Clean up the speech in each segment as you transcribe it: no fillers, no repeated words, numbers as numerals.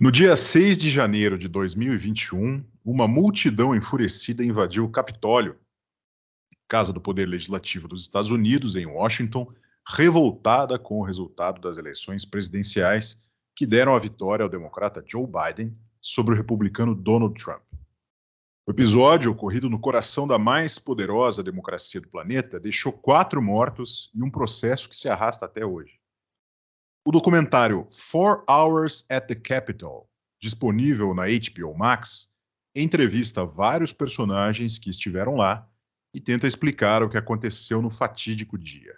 No dia 6 de janeiro de 2021, uma multidão enfurecida invadiu o Capitólio, Casa do Poder Legislativo dos Estados Unidos, em Washington, revoltada com o resultado das eleições presidenciais que deram a vitória ao democrata Joe Biden sobre o republicano Donald Trump. O episódio, ocorrido no coração da mais poderosa democracia do planeta, deixou 4 mortos e um processo que se arrasta até hoje. O documentário 4 Hours at the Capitol, disponível na HBO Max, entrevista vários personagens que estiveram lá e tenta explicar o que aconteceu no fatídico dia.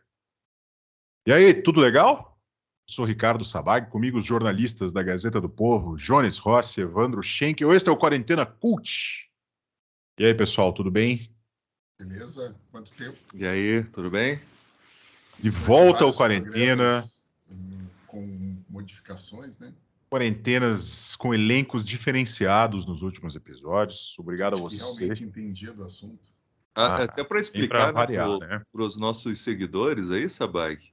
E aí, tudo legal? Sou Ricardo Sabag, comigo os jornalistas da Gazeta do Povo, Jones Rossi, Evandro Schenck. Este é o Quarentena Cult. E aí, pessoal, tudo bem? Beleza? Quanto tempo? E aí, tudo bem? De volta ao Quarentena. Com modificações, né? Quarentenas com elencos diferenciados nos últimos episódios. Obrigado a você. Que realmente entendia do assunto. Até para explicar variar, para os nossos seguidores aí, Sabag,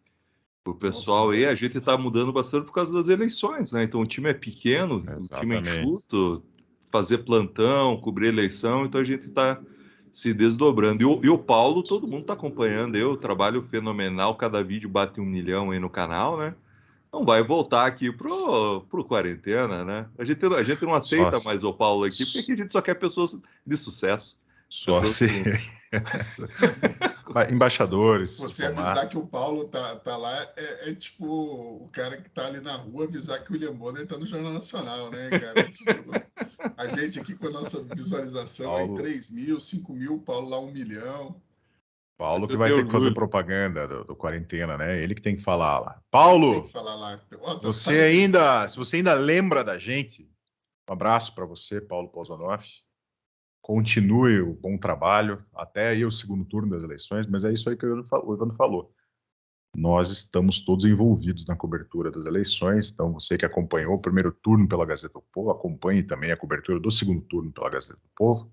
o pessoal Nossa, aí, a gente está mudando bastante por causa das eleições, né? Então o time é pequeno, Exatamente. O time é enxuto, fazer plantão, cobrir eleição, então a gente está se desdobrando. E o Paulo, todo mundo está acompanhando, eu trabalho fenomenal, cada vídeo bate 1 milhão aí no canal, né? Não vai voltar aqui pro Quarentena, né? A gente não aceita mais o Paulo aqui, porque aqui a gente só quer pessoas de sucesso. Só ser embaixadores. Você avisar que o Paulo tá lá é tipo o cara que tá ali na rua avisar que o William Bonner tá no Jornal Nacional, né, cara? Tipo, a gente aqui com a nossa visualização Paulo... aí 3 mil, 5 mil, o Paulo lá 1 milhão. Paulo que vai ter que fazer propaganda do Quarentena, né? Ele que tem que falar lá. Paulo, tem que falar lá. Se você ainda lembra da gente, um abraço para você, Paulo Pozanoff. Continue o bom trabalho até aí o segundo turno das eleições, mas é isso aí que o Evandro falou. Nós estamos todos envolvidos na cobertura das eleições, então você que acompanhou o primeiro turno pela Gazeta do Povo, acompanhe também a cobertura do segundo turno pela Gazeta do Povo.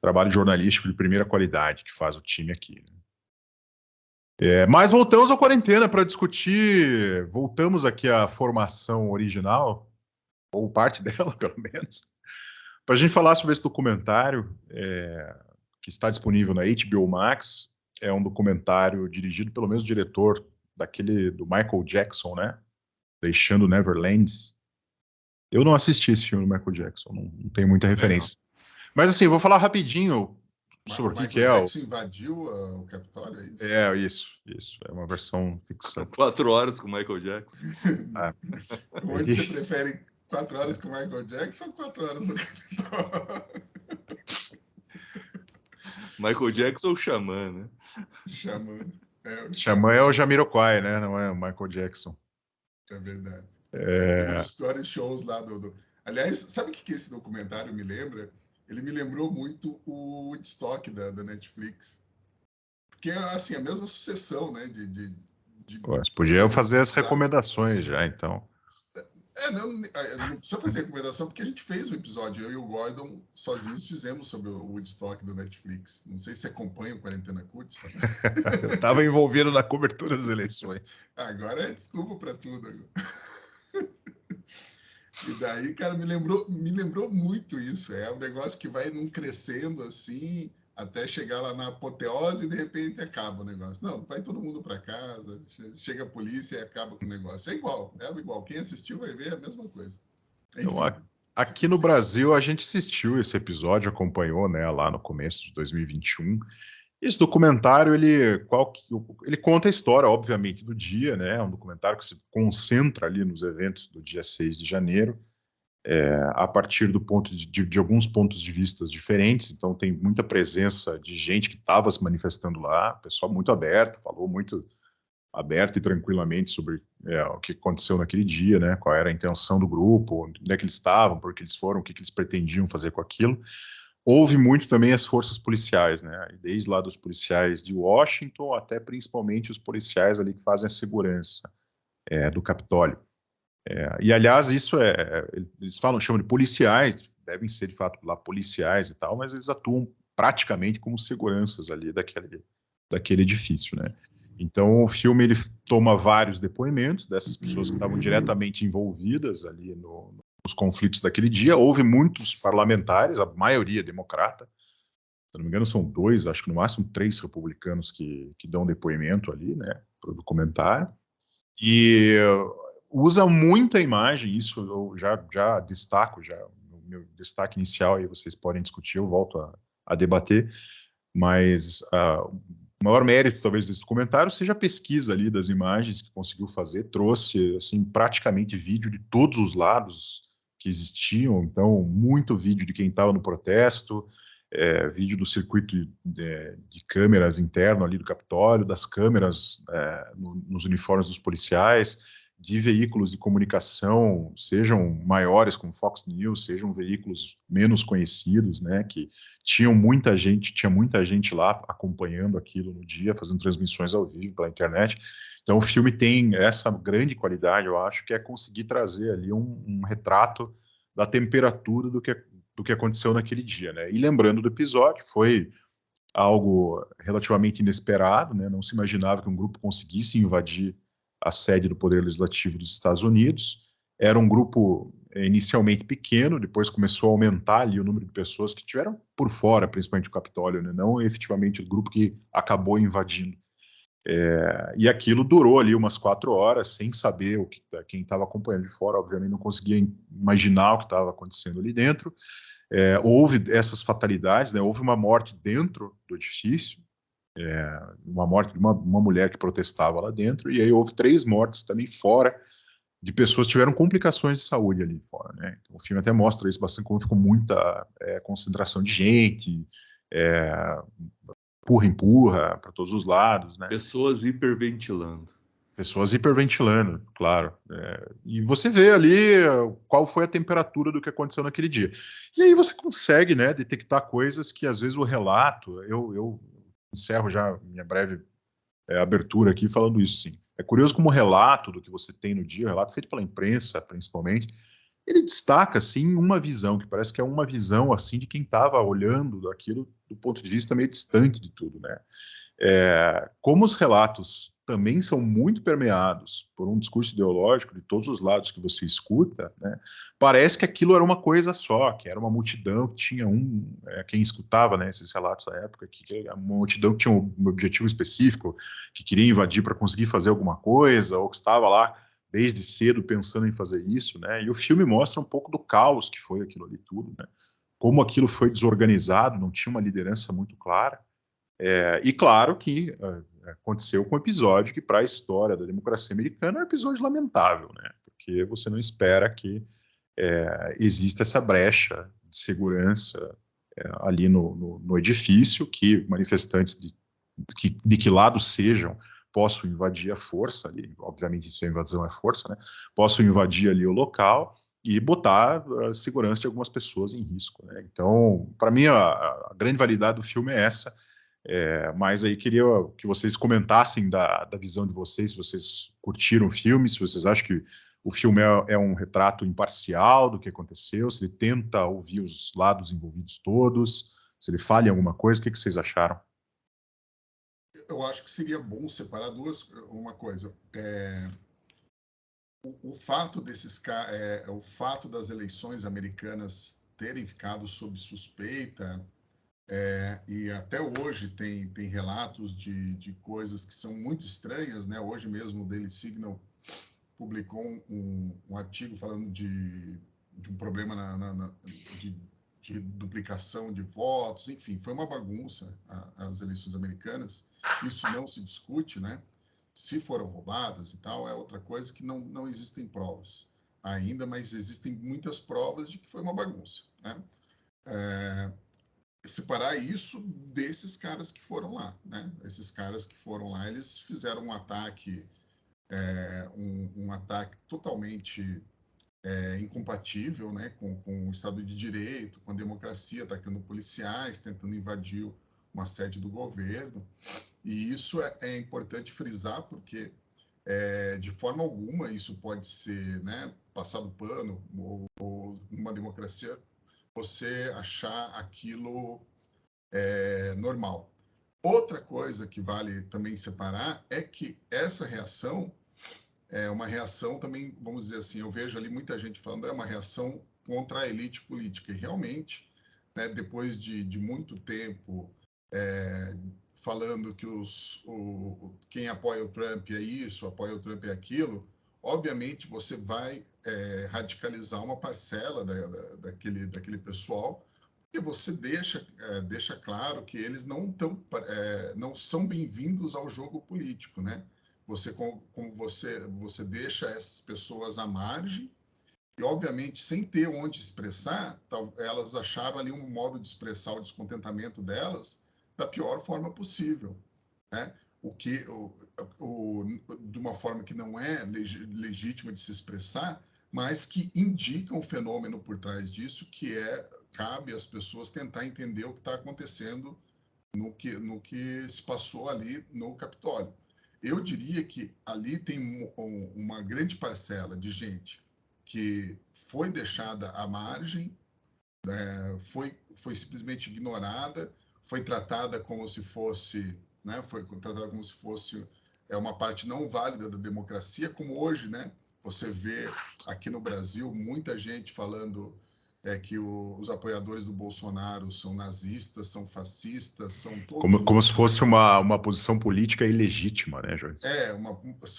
Trabalho jornalístico de primeira qualidade que faz o time aqui. Mas voltamos à Quarentena para discutir, voltamos aqui à formação original, ou parte dela, pelo menos, para a gente falar sobre esse documentário que está disponível na HBO Max. É um documentário dirigido pelo mesmo diretor do Michael Jackson, né? Deixando Neverland. Eu não assisti esse filme do Michael Jackson, não tenho muita referência. Mas assim, eu vou falar rapidinho sobre o que é. O Michael Jackson invadiu o Capitólio, é isso? Isso. É uma versão ficção. 4 horas com o Michael Jackson. Onde você prefere 4 horas com o Michael Jackson ou 4 horas no Capitólio? Michael Jackson ou Xamã, né? Xamã é o Jamiroquai, né? Não é o Michael Jackson. É verdade. Um dos piores shows lá do... Aliás, sabe o que esse documentário me lembra? Ele me lembrou muito o Woodstock da Netflix. Porque é assim, a mesma sucessão, né? Você podia fazer as recomendações já, então. Não precisa fazer recomendação, porque a gente fez um episódio, eu e o Gordon, sozinhos, fizemos sobre o Woodstock da Netflix. Não sei se você acompanha o Quarentena Cult. Tá? Eu estava envolvido na cobertura das eleições. Agora é desculpa para tudo. E daí, cara, me lembrou muito isso. É um negócio que vai num crescendo assim, até chegar lá na apoteose e de repente acaba o negócio. Não, vai todo mundo para casa, chega a polícia e acaba com o negócio. É igual. Quem assistiu vai ver a mesma coisa. Enfim, então, aqui no Brasil, a gente assistiu esse episódio, acompanhou, né, lá no começo de 2021. Esse documentário, ele conta a história, obviamente, do dia, né? É um documentário que se concentra ali nos eventos do dia 6 de janeiro, a partir do ponto de alguns pontos de vista diferentes. Então, tem muita presença de gente que estava se manifestando lá, pessoal muito aberto, falou muito aberto e tranquilamente sobre o que aconteceu naquele dia, né? Qual era a intenção do grupo, onde é que eles estavam, por que eles foram, o que eles pretendiam fazer com aquilo. Houve muito também as forças policiais, né? Desde lá dos policiais de Washington até principalmente os policiais ali que fazem a segurança do Capitólio. E aliás, isso eles chamam de policiais, devem ser de fato lá policiais e tal, mas eles atuam praticamente como seguranças ali daquele edifício, né? Então o filme ele toma vários depoimentos dessas pessoas que estavam diretamente envolvidas ali no os conflitos daquele dia. Houve muitos parlamentares, a maioria democrata, se não me engano são 2, acho que no máximo 3 republicanos que dão depoimento ali, né, para o documentário, e usa muita imagem, isso eu já destaco, já no meu destaque inicial, aí vocês podem discutir, eu volto a debater, mas o maior mérito, talvez, desse documentário seja a pesquisa ali das imagens que conseguiu fazer, trouxe, assim, praticamente vídeo de todos os lados que existiam, então, muito vídeo de quem estava no protesto, vídeo do circuito de câmeras interno ali do Capitólio, das câmeras nos uniformes dos policiais, de veículos de comunicação, sejam maiores como Fox News, sejam veículos menos conhecidos, né, que tinha muita gente lá acompanhando aquilo no dia, fazendo transmissões ao vivo pela internet. Então o filme tem essa grande qualidade, eu acho, que é conseguir trazer ali um retrato da temperatura do que aconteceu naquele dia, né? E lembrando do episódio, foi algo relativamente inesperado, né? Não se imaginava que um grupo conseguisse invadir a sede do Poder Legislativo dos Estados Unidos. Era um grupo inicialmente pequeno, depois começou a aumentar ali o número de pessoas que tiveram por fora, principalmente o Capitólio, né? Não efetivamente o grupo que acabou invadindo. E aquilo durou ali umas 4 horas, sem saber quem estava acompanhando de fora, obviamente não conseguia imaginar o que estava acontecendo ali dentro. Houve essas fatalidades, né? Houve uma morte dentro do edifício, uma morte de uma mulher que protestava lá dentro, e aí houve 3 mortes também fora, de pessoas que tiveram complicações de saúde ali fora, né? Então, o filme até mostra isso bastante, como ficou muita concentração de gente, empurra para todos os lados, né? Pessoas hiperventilando. Pessoas hiperventilando, claro. E você vê ali qual foi a temperatura do que aconteceu naquele dia. E aí você consegue, né, detectar coisas que às vezes o relato, eu encerro já minha breve abertura aqui falando isso, sim. É curioso como o relato do que você tem no dia, o relato feito pela imprensa, principalmente, ele destaca, assim, uma visão, que parece que é uma visão, assim, de quem estava olhando aquilo do ponto de vista meio distante de tudo, né? Como os relatos também são muito permeados por um discurso ideológico de todos os lados que você escuta, né, parece que aquilo era uma coisa só, que era uma multidão que tinha quem escutava, né, esses relatos da época, que uma multidão que tinha um objetivo específico, que queria invadir para conseguir fazer alguma coisa, ou que estava lá desde cedo pensando em fazer isso, né, e o filme mostra um pouco do caos que foi aquilo ali tudo, né, como aquilo foi desorganizado, não tinha uma liderança muito clara. E claro que aconteceu com um episódio que, para a história da democracia americana, é um episódio lamentável, né? Porque você não espera que exista essa brecha de segurança ali no edifício, que manifestantes de que lado sejam possam invadir a força ali, obviamente isso é invasão, é força, né? Possam invadir ali o local e botar a segurança de algumas pessoas em risco, né? Então, para mim, a grande validade do filme é essa. Mas aí queria que vocês comentassem da visão de vocês, se vocês curtiram o filme, se vocês acham que o filme é um retrato imparcial do que aconteceu, se ele tenta ouvir os lados envolvidos todos, se ele falha em alguma coisa, o que vocês acharam? Eu acho que seria bom separar uma coisa. O fato o fato das eleições americanas terem ficado sob suspeita, e até hoje tem relatos de coisas que são muito estranhas, né? Hoje mesmo o Daily Signal publicou um artigo falando de um problema de duplicação de votos, enfim, foi uma bagunça as eleições americanas. Isso não se discute, né? Se foram roubadas e tal, é outra coisa que não existem provas ainda, mas existem muitas provas de que foi uma bagunça, né? Separar isso desses caras que foram lá, né? Esses caras que foram lá, eles fizeram um ataque, um ataque totalmente incompatível, né, com o Estado de Direito, com a democracia, atacando policiais, tentando invadir uma sede do governo. E isso é importante frisar, porque de forma alguma isso pode ser, né, passado pano, ou numa democracia você achar aquilo normal. Outra coisa que vale também separar é que essa reação é uma reação também, vamos dizer assim, eu vejo ali muita gente falando, é uma reação contra a elite política. E realmente, né, depois de muito tempo falando que quem apoia o Trump é isso, apoia o Trump é aquilo, obviamente você vai radicalizar uma parcela daquele pessoal, porque você deixa claro que eles não são bem-vindos ao jogo político, né? Como você deixa essas pessoas à margem e, obviamente, sem ter onde expressar, elas acharam ali um modo de expressar o descontentamento delas da pior forma possível, né? De uma forma que não é legítima de se expressar, mas que indica um fenômeno por trás disso, cabe às pessoas tentar entender o que está acontecendo no que se passou ali no Capitólio. Eu diria que ali tem uma grande parcela de gente que foi deixada à margem, foi simplesmente ignorada, foi tratada como se fosse, né, uma parte não válida da democracia, como hoje, né? Você vê aqui no Brasil muita gente falando que os apoiadores do Bolsonaro são nazistas, são fascistas, são Como se fosse uma posição política ilegítima, né, Joyce?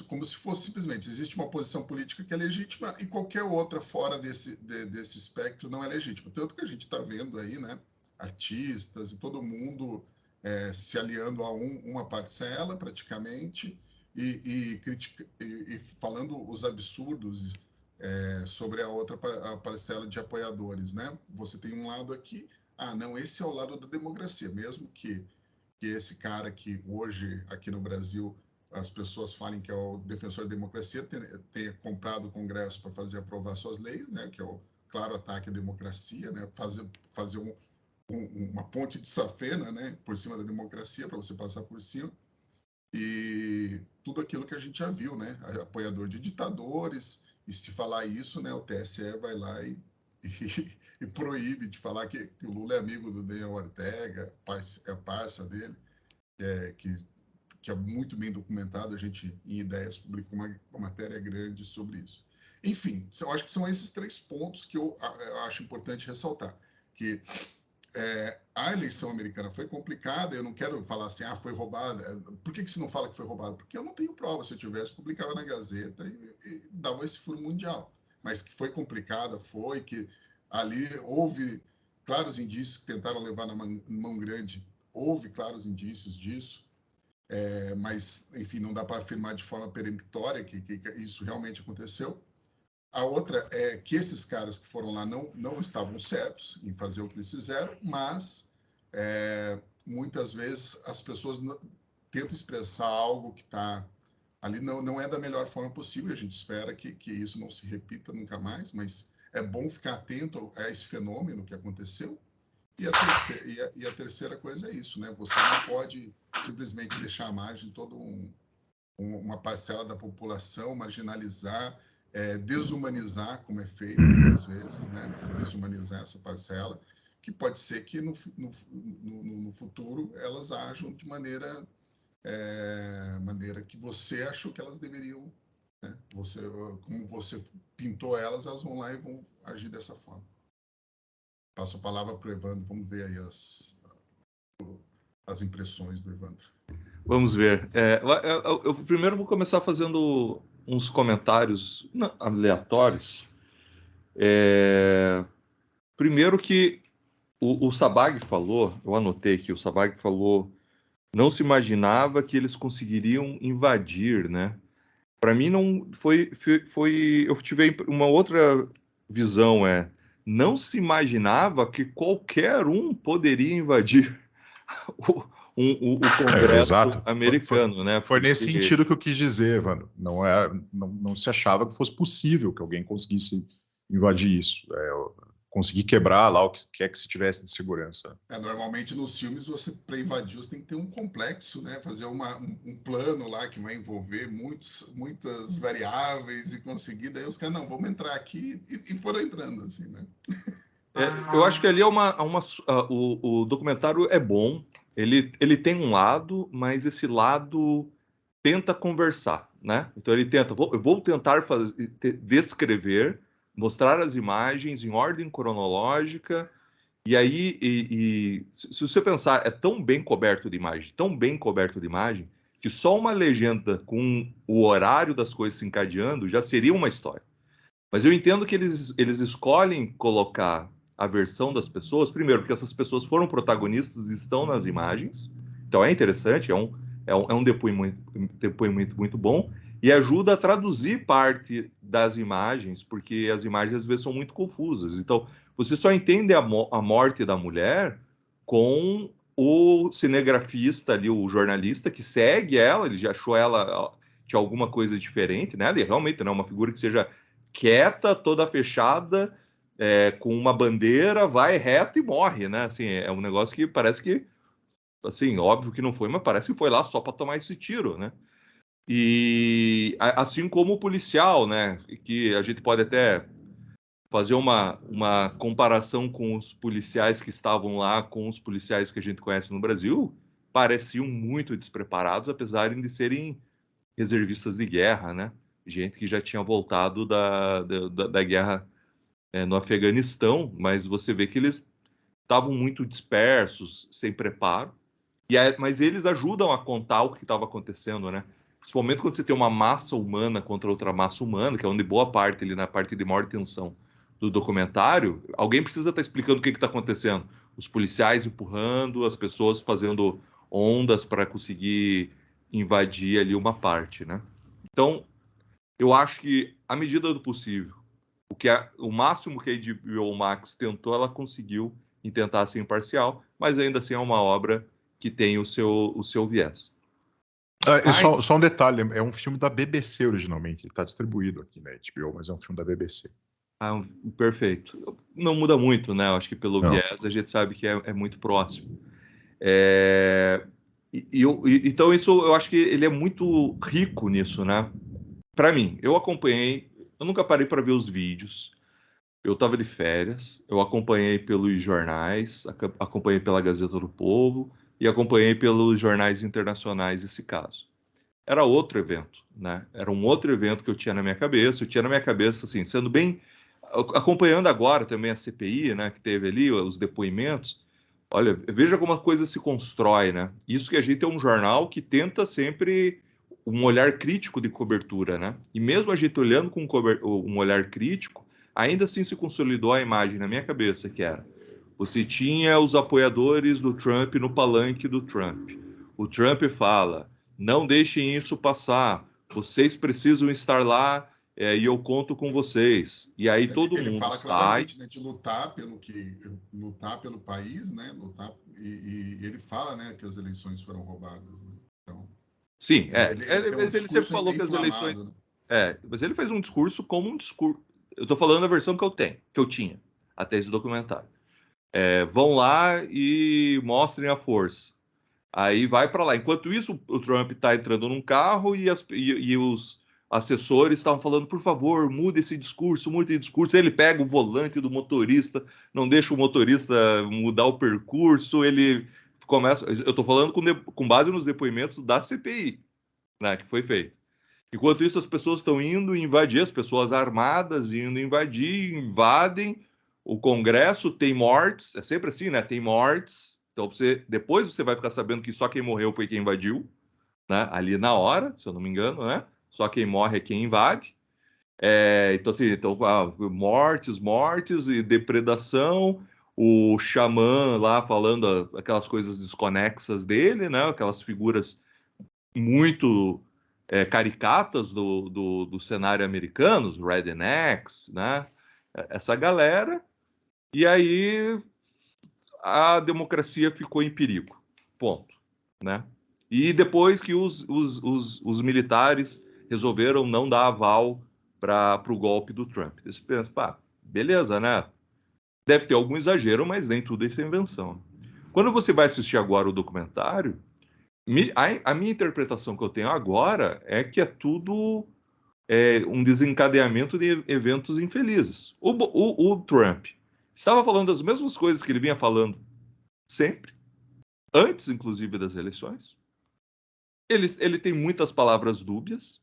Como se fosse simplesmente, existe uma posição política que é legítima e qualquer outra fora desse espectro não é legítima. Tanto que a gente está vendo aí, né, artistas e todo mundo se aliando a uma parcela, praticamente, e falando os absurdos sobre a parcela de apoiadores, né? Você tem um lado aqui, não, esse é o lado da democracia, mesmo que esse cara que hoje, aqui no Brasil, as pessoas falem que é o defensor da democracia, tenha comprado o Congresso para aprovar suas leis, né, que é o claro ataque à democracia, né, fazer uma ponte de safena, né, por cima da democracia, para você passar por cima, e tudo aquilo que a gente já viu, né, apoiador de ditadores, e se falar isso, né, o TSE vai lá e proíbe de falar que o Lula é amigo do Daniel Ortega, é parça dele, que é muito bem documentado. A gente, em Ideias, publicou uma matéria grande sobre isso. Enfim, eu acho que são esses 3 pontos que eu acho importante ressaltar. Que a eleição americana foi complicada, eu não quero falar assim, foi roubada. Por que você não fala que foi roubada? Porque eu não tenho prova. Se eu tivesse, publicava na Gazeta e dava esse furo mundial. Mas que foi complicada, que ali houve claros indícios que tentaram levar na mão grande, houve claros indícios disso, mas, enfim, não dá para afirmar de forma peremptória que isso realmente aconteceu. A outra é que esses caras que foram lá não estavam certos em fazer o que eles fizeram, mas muitas vezes as pessoas tentam expressar algo que está ali, não é da melhor forma possível. A gente espera que isso não se repita nunca mais, mas é bom ficar atento a esse fenômeno que aconteceu. E a terceira coisa é isso, né? Você não pode simplesmente deixar à margem toda uma parcela da população, marginalizar, desumanizar, como é feito muitas vezes, né? Desumanizar essa parcela, que pode ser que no futuro elas ajam de maneira que você achou que elas deveriam, né? Como você pintou elas vão lá e vão agir dessa forma. Passo a palavra para o Evandro, vamos ver aí as impressões do Evandro. Vamos ver. Eu primeiro vou começar fazendo uns comentários aleatórios. Primeiro que o Sabag falou, eu anotei que o Sabag falou, não se imaginava que eles conseguiriam invadir, né? Para mim não foi, eu tive uma outra visão, não se imaginava que qualquer um poderia invadir o Congresso americano, né? Foi nesse sentido que eu quis dizer, Evandro. Não se achava que fosse possível que alguém conseguisse invadir isso, conseguir quebrar lá o que quer que se tivesse de segurança. Normalmente nos filmes, para invadir, você tem que ter um complexo, né? Fazer um plano lá que vai envolver muitas variáveis e conseguir. Daí os caras, não, vamos entrar aqui e foram entrando, assim, né? Eu acho que ali o documentário é bom. Ele tem um lado, mas esse lado tenta conversar, né? Então ele tenta, eu vou tentar descrever, mostrar as imagens em ordem cronológica, e aí, se você pensar, é tão bem coberto de imagem, tão bem coberto de imagem, que só uma legenda com o horário das coisas se encadeando já seria uma história. Mas eu entendo que eles escolhem colocar a versão das pessoas, primeiro, porque essas pessoas foram protagonistas e estão nas imagens, então é interessante, é um depoimento muito bom, e ajuda a traduzir parte das imagens, porque as imagens às vezes são muito confusas. Então, você só entende a morte da mulher com o cinegrafista ali, o jornalista que segue ela, ele já achou ela de alguma coisa diferente, né? Ele realmente não é uma figura que seja quieta, toda fechada, com uma bandeira, vai reto e morre, né? Assim, é um negócio que parece que, assim, óbvio que não foi, mas parece que foi lá só para tomar esse tiro, né? E assim como o policial, né? Que a gente pode até fazer uma comparação com os policiais que estavam lá, com os policiais que a gente conhece no Brasil, pareciam muito despreparados, apesar de serem reservistas de guerra, né? Gente que já tinha voltado da guerra no Afeganistão, mas você vê que eles estavam muito dispersos, sem preparo, mas eles ajudam a contar o que estava acontecendo, né? Principalmente quando você tem uma massa humana contra outra massa humana, que é onde boa parte ali na parte de maior tensão do documentário, alguém precisa estar explicando o que está acontecendo. Os policiais empurrando, as pessoas fazendo ondas para conseguir invadir ali uma parte, né? Então, eu acho que, à medida do possível, o máximo que a HBO Max tentou, ela conseguiu em tentar ser imparcial, mas ainda assim é uma obra que tem o seu viés. Só um detalhe, é um filme da BBC originalmente, ele está distribuído aqui na HBO, mas é um filme da BBC. Perfeito. Não muda muito, né? Eu acho que pelo viés a gente sabe que é muito próximo. Então isso eu acho que ele é muito rico nisso, né? Para mim, eu nunca parei para ver os vídeos. Eu estava de férias, eu acompanhei pelos jornais, acompanhei pela Gazeta do Povo e acompanhei pelos jornais internacionais esse caso. Era outro evento, né? Era um outro evento que eu tinha na minha cabeça. Eu tinha na minha cabeça, assim, sendo bem... Acompanhando agora também a CPI, né? Que teve ali, os depoimentos. Olha, veja como a coisa se constrói, né? Isso que a gente é um jornal que tenta sempre um olhar crítico de cobertura, né? E mesmo a gente olhando com um olhar crítico, ainda assim se consolidou a imagem na minha cabeça, que era: você tinha os apoiadores do Trump no palanque do Trump. O Trump fala: não deixem isso passar, vocês precisam estar lá e eu conto com vocês. E aí todo ele mundo fala sai. claramente, né, de lutar pelo país, né? E ele fala, né, que as eleições foram roubadas, né? Então, Sim, ele tem um mas ele sempre discurso falou que as eleições. inflamado, né? Mas ele fez um discurso como um discurso. Eu estou falando a versão que eu tinha, até esse documentário. Vão lá e mostrem a força. Aí vai para lá. Enquanto isso, o Trump está entrando num carro e os assessores estavam falando: por favor, mude esse discurso, mude esse discurso. Ele pega o volante do motorista, não deixa o motorista mudar o percurso. Ele começa. Eu estou falando com base nos depoimentos da CPI, né, que foi feito. Enquanto isso, as pessoas estão indo invadir, as pessoas armadas indo invadir, invadem o Congresso, tem mortes, é sempre assim, né? Tem mortes. Então, depois você vai ficar sabendo que só quem morreu foi quem invadiu, né? Ali na hora, se eu não me engano, né? Só quem morre é quem invade. Mortes e depredação. O xamã lá falando aquelas coisas desconexas dele, né? Aquelas figuras muito caricatas do cenário americano, os rednecks, né? Essa galera. E aí a democracia ficou em perigo. Ponto. Né? E depois que os militares resolveram não dar aval para o golpe do Trump. Você pensa, pá, beleza, né? Deve ter algum exagero, mas nem tudo isso é invenção. Quando você vai assistir agora o documentário, a minha interpretação que eu tenho agora é que é tudo um desencadeamento de eventos infelizes. O Trump estava falando as mesmas coisas que ele vinha falando sempre, antes, inclusive, das eleições. Ele tem muitas palavras dúbias.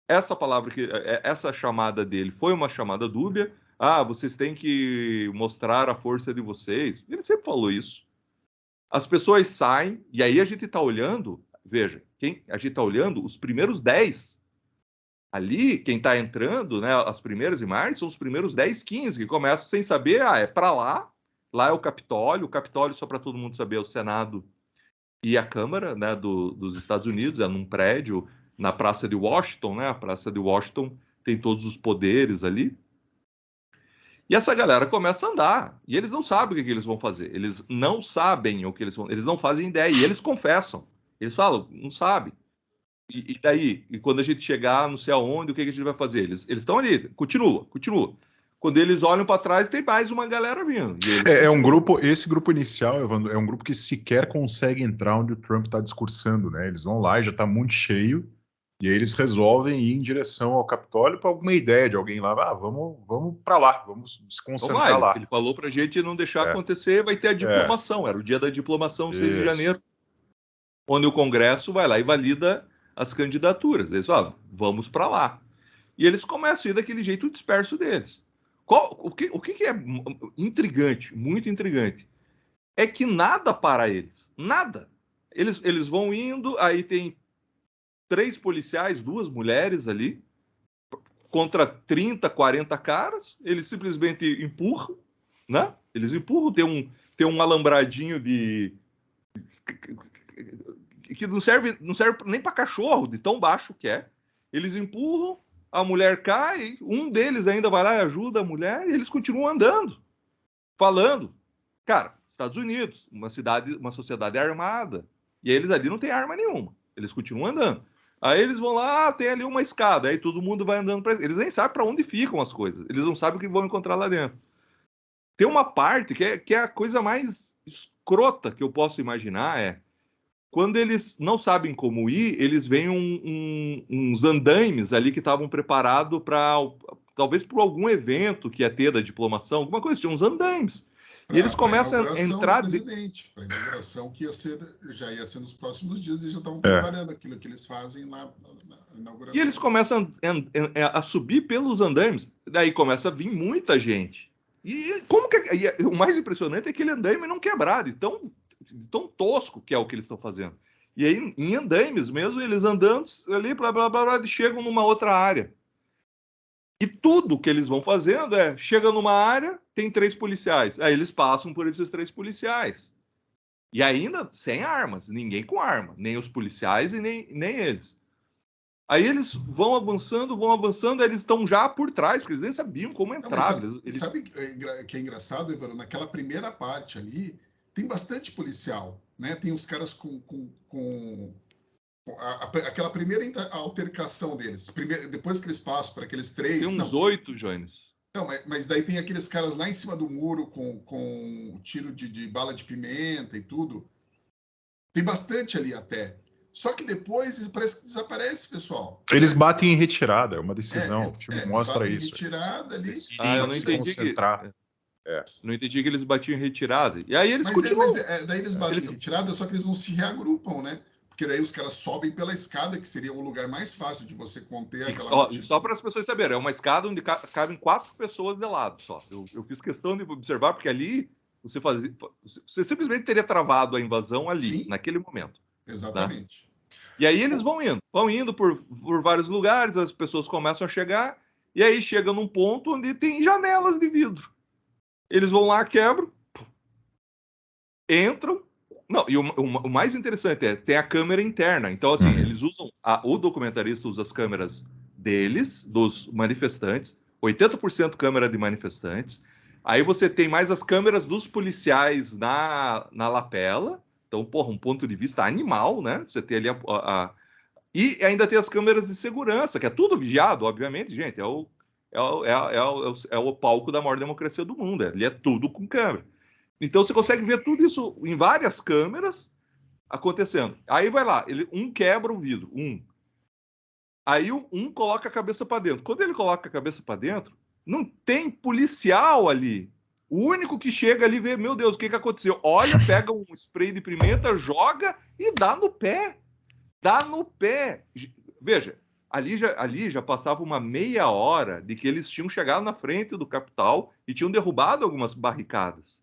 Essa chamada dele foi uma chamada dúbia. Vocês têm que mostrar a força de vocês. Ele sempre falou isso. As pessoas saem, e aí a gente está olhando, veja, a gente está olhando os primeiros 10. Ali, quem está entrando, né, as primeiras imagens, são os primeiros 10, 15, que começam sem saber, é para lá é o Capitólio, só para todo mundo saber, é o Senado e a Câmara, né, dos Estados Unidos, é num prédio na Praça de Washington, né, a Praça de Washington tem todos os poderes ali, e essa galera começa a andar, e eles não sabem o que eles vão fazer, eles não sabem o que eles vão, eles não fazem ideia, e eles confessam, eles falam, não sabem. E daí? E quando a gente chegar não sei aonde, o que a gente vai fazer? Eles estão ali, continua. Quando eles olham para trás, tem mais uma galera vindo. É um grupo, esse grupo inicial, Evandro, é um grupo que sequer consegue entrar onde o Trump está discursando, né? Eles vão lá e já está muito cheio, e aí eles resolvem ir em direção ao Capitólio para alguma ideia de alguém lá. Vamos para lá, vamos se concentrar lá. Ele falou para a gente não deixar acontecer, vai ter a diplomação. Era o dia da diplomação, 6 de janeiro, onde o Congresso vai lá e valida as candidaturas. Eles falam, vamos para lá. E eles começam a ir daquele jeito disperso deles. O que é intrigante, muito intrigante, é que nada para eles. Nada. Eles vão indo, aí tem 3 policiais, 2 mulheres ali, contra 30, 40 caras, eles simplesmente empurram, né? Eles empurram, tem um alambradinho que não serve nem para cachorro, de tão baixo que é. Eles empurram, a mulher cai, um deles ainda vai lá e ajuda a mulher, e eles continuam andando, falando. Cara, Estados Unidos, uma sociedade armada, e eles ali não têm arma nenhuma, eles continuam andando. Aí eles vão lá, tem ali uma escada, aí todo mundo vai andando para eles nem sabem para onde ficam as coisas, eles não sabem o que vão encontrar lá dentro. Tem uma parte que é a coisa mais escrota que eu posso imaginar, quando eles não sabem como ir, eles veem uns andaimes ali que estavam preparados para, talvez por algum evento que ia ter da diplomação, alguma coisa, tinha uns andaimes. E eles começam a entrar... Para a inauguração que já ia ser nos próximos dias, e já estavam preparando aquilo que eles fazem na inauguração. E eles começam a subir pelos andaimes, daí começa a vir muita gente. E o mais impressionante é que aquele andaime não quebrado, então... tão tosco que é o que eles estão fazendo. E aí, em andaimes mesmo, eles andando ali, blá, blá, blá, blá, chegam numa outra área. E tudo que eles vão fazendo chega numa área, tem 3 policiais. Aí eles passam por esses 3 policiais. E ainda sem armas, ninguém com arma, nem os policiais e nem eles. Aí eles vão avançando, aí eles estão já por trás, porque eles nem sabiam como entrar. Sabe que é engraçado, Evandro? Naquela primeira parte ali, tem bastante policial, né? Tem os caras com aquela primeira altercação deles. Depois que eles passam para aqueles 3... Tem uns 8, Jones. Não, mas daí tem aqueles caras lá em cima do muro com tiro de bala de pimenta e tudo. Tem bastante ali até. Só que depois parece que desaparece, pessoal. Eles batem em retirada, é uma decisão. O filme mostra isso. Retirada ali. Eu não entendi não entendi que eles batiam em retirada. E aí eles continuam. Daí eles batem em retirada, só que eles não se reagrupam, né? Porque daí os caras sobem pela escada, que seria o lugar mais fácil de você conter aquela... Só para as pessoas saberem, é uma escada onde cabem 4 pessoas de lado só. Eu fiz questão de observar, porque ali você simplesmente teria travado a invasão ali, sim, naquele momento. Exatamente. Né? E aí eles vão indo por vários lugares, as pessoas começam a chegar, e aí chega num ponto onde tem janelas de vidro. Eles vão lá, quebram, entram. Não, e o mais interessante tem a câmera interna. Então, assim, eles usam... o documentarista usa as câmeras deles, dos manifestantes, 80% câmera de manifestantes. Aí você tem mais as câmeras dos policiais na lapela. Então, um ponto de vista animal, né? Você tem ali e ainda tem as câmeras de segurança, que é tudo vigiado, obviamente, gente. É o palco da maior democracia do mundo. Ele é tudo com câmera. Então, você consegue ver tudo isso em várias câmeras acontecendo. Aí vai lá, um quebra o vidro, Aí um coloca a cabeça para dentro. Quando ele coloca a cabeça para dentro, não tem policial ali. O único que chega ali vê, meu Deus, o que aconteceu? Olha, pega um spray de pimenta, joga e dá no pé. dá no pé. Veja, ali já passava uma meia hora de que eles tinham chegado na frente do Capitol e tinham derrubado algumas barricadas.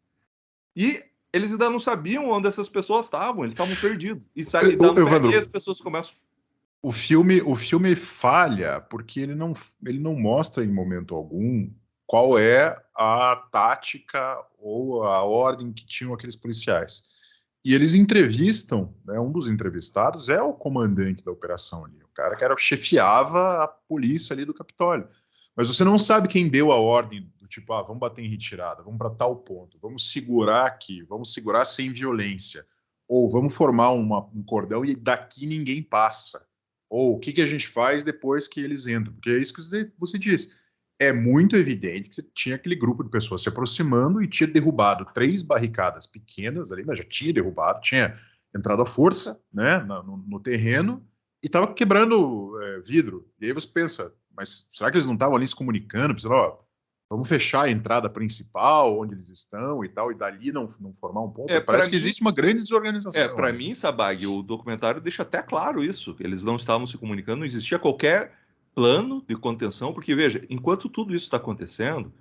E eles ainda não sabiam onde essas pessoas estavam, eles estavam perdidos. E dá no pé, e as pessoas começam... O filme falha porque ele não mostra em momento algum qual é a tática ou a ordem que tinham aqueles policiais. E eles entrevistam, né, um dos entrevistados é o comandante da operação ali, o cara que chefiava a polícia ali do Capitólio. Mas você não sabe quem deu a ordem do tipo, vamos bater em retirada, vamos para tal ponto, vamos segurar aqui, vamos segurar sem violência, ou vamos formar um cordão e daqui ninguém passa. Ou o que a gente faz depois que eles entram? Porque é isso que você disse. É muito evidente que você tinha aquele grupo de pessoas se aproximando e tinha derrubado 3 barricadas pequenas ali, mas já tinha derrubado, tinha entrado à força, né, no terreno e estava quebrando vidro. E aí você pensa, mas será que eles não estavam ali se comunicando? Pensando, vamos fechar a entrada principal, onde eles estão e tal, e dali não formar um ponto. Parece que existe uma grande desorganização. Para mim, Sabag, o documentário deixa até claro isso. Eles não estavam se comunicando, não existia qualquer plano de contenção, porque, veja, enquanto tudo isso está acontecendo,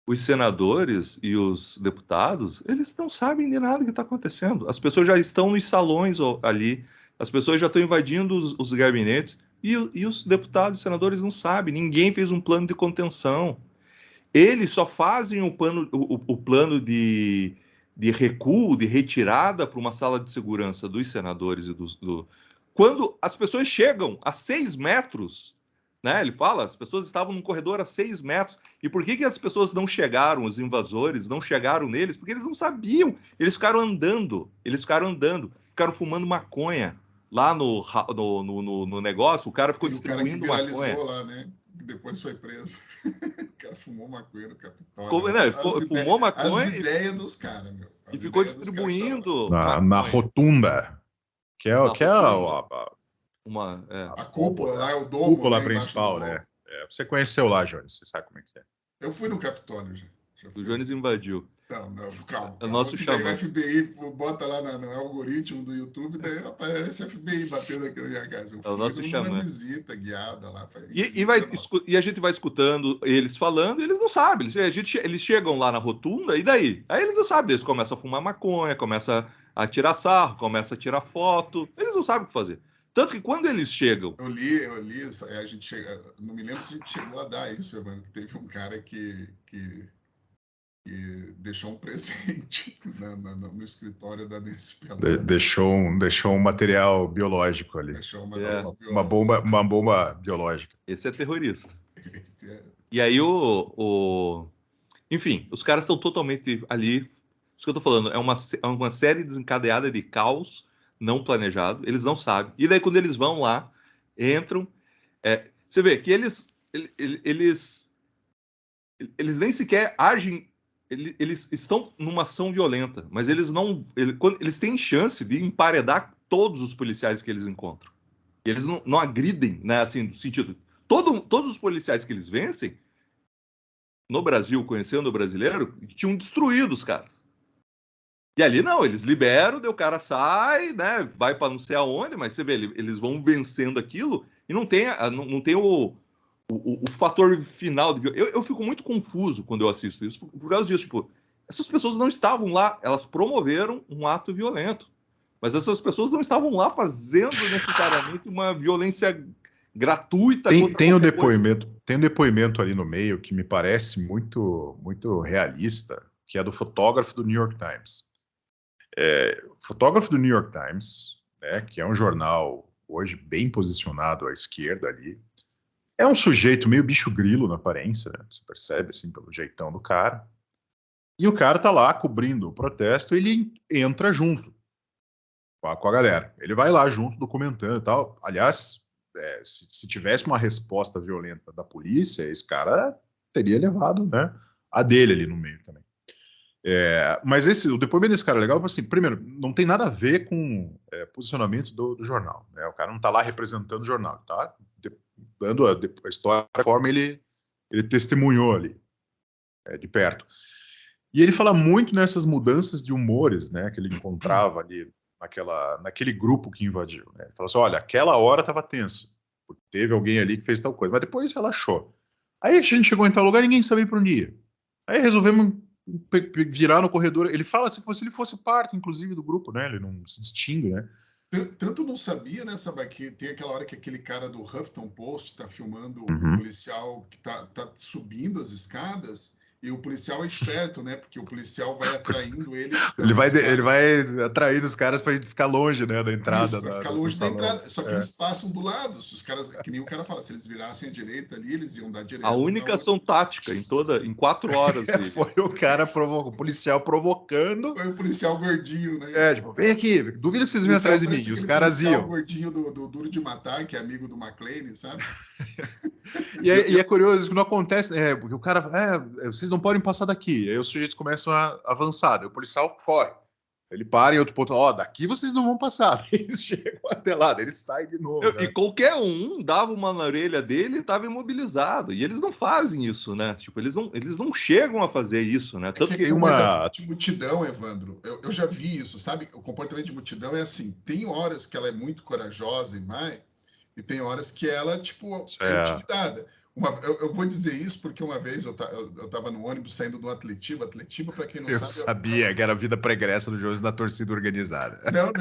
os senadores e os deputados, eles não sabem de nada que está acontecendo. As pessoas já estão nos salões ali, as pessoas já estão invadindo os gabinetes, e os deputados e senadores não sabem, ninguém fez um plano de contenção. Eles só fazem o plano de recuo, de retirada para uma sala de segurança dos senadores e quando as pessoas chegam a 6 metros, né? Ele fala, as pessoas estavam num corredor a 6 metros. E por que as pessoas não chegaram, os invasores, não chegaram neles? Porque eles não sabiam. Eles ficaram andando, ficaram fumando maconha lá no negócio. O cara ficou distribuindo maconha. O cara que viralizou lá, né? Depois foi preso. O cara fumou maconha no Capitólio. Fumou maconha. As ideias dos caras, meu. E ficou distribuindo na rotunda, que é a cúpula lá, o domo. Cúpula principal, né? Você conheceu lá, Jones, você sabe como é que é. Eu fui no Capitólio já. O Jones invadiu. Não, calma. O nosso chamado. O FBI bota lá no algoritmo do YouTube, daí aparece o FBI batendo aqui na minha casa. Eu fui numa visita guiada lá. E a gente vai escutando eles falando, e eles não sabem. Eles chegam lá na rotunda, e daí? Aí eles não sabem, eles começam a fumar maconha, começam a tirar sarro, começam a tirar foto. Eles não sabem o que fazer. Tanto que quando eles chegam... Eu li, a gente não me lembro se a gente chegou a dar isso, Evandro, que teve um cara que deixou um presente no escritório da Nancy Pelosi. Deixou um material biológico ali. Deixou um material biológico. Uma bomba biológica. Esse é terrorista. E aí enfim, os caras estão totalmente ali. Isso que eu tô falando, é uma série desencadeada de caos não planejado. Eles não sabem. E daí quando eles vão lá, entram... você vê que eles nem sequer agem... Eles estão numa ação violenta, mas eles têm chance de emparedar todos os policiais que eles encontram. Eles não agridem, né, assim, no sentido... Todos os policiais que eles vencem, no Brasil, conhecendo o brasileiro, tinham destruído os caras. E ali não, eles liberam, daí o cara sai, né, vai para não sei aonde, mas você vê, eles vão vencendo aquilo e não tem o fator final. Eu fico muito confuso quando eu assisto isso, por causa disso. Tipo, essas pessoas não estavam lá, elas promoveram um ato violento, mas essas pessoas não estavam lá fazendo necessariamente uma violência gratuita. Tem um depoimento ali no meio que me parece muito, muito realista, que é do fotógrafo do New York Times. O fotógrafo do New York Times, né, que é um jornal hoje bem posicionado à esquerda ali, é um sujeito meio bicho grilo na aparência, né? Você percebe assim pelo jeitão do cara. E o cara tá lá cobrindo o protesto, ele entra junto com a galera. Ele vai lá junto documentando e tal. Aliás, se tivesse uma resposta violenta da polícia, esse cara teria levado, né, a dele ali no meio também. Mas o depoimento desse cara é legal, assim, primeiro, não tem nada a ver com posicionamento do jornal, né? O cara não tá lá representando o jornal, tá dando a história da forma ele testemunhou ali, de perto. E ele fala muito nessas mudanças de humores, né, que ele encontrava ali naquele grupo que invadiu. Né? Ele falou assim, olha, aquela hora estava tensa, porque teve alguém ali que fez tal coisa, mas depois relaxou. Aí a gente chegou em tal lugar e ninguém sabia para onde ia. Aí resolvemos virar no corredor. Ele fala assim, como se ele fosse parte, inclusive, do grupo, né? Ele não se distingue, né? Tanto não sabia, né, Sabá, que tem aquela hora que aquele cara do Huffington Post tá filmando o Uhum. policial que tá subindo as escadas, e o policial é esperto, né? Porque o policial vai atraindo ele pelos Ele caras. vai atrair os caras para ficar longe, né, da entrada Isso, vai ficar do longe da salão. entrada. Só que eles passam do lado. Se os caras, que nem o cara fala, se eles virassem à direita ali, eles iam dar A direto na única onde ação tática em 4 horas dele. Foi o policial provocando. foi o policial gordinho, né? Tipo, vem aqui, duvido que O vocês venham policial atrás de mim. parece E os aquele caras policial iam. gordinho do Duro de Matar, que é amigo do McClane, sabe? E é curioso, isso não acontece, porque o cara vocês não podem passar daqui. Aí os sujeitos começam a avançar, daí o policial corre. Ele para em outro ponto, daqui vocês não vão passar. Eles chegam até lá, daí ele sai de novo. E qualquer um dava uma na orelha dele e estava imobilizado. E eles não fazem isso, né? Tipo, eles não chegam a fazer isso, né? É que Tanto é que comportamento de multidão, Evandro. Eu já vi isso, sabe? O comportamento de multidão é assim: tem horas que ela é muito corajosa e vai, e tem horas que ela, tipo, é intimidada. Eu vou dizer isso porque uma vez eu tava no ônibus saindo do Atletiba. Atletiba, para quem não Eu sabe, sabia que era a vida pregressa do Jones da torcida organizada. Não,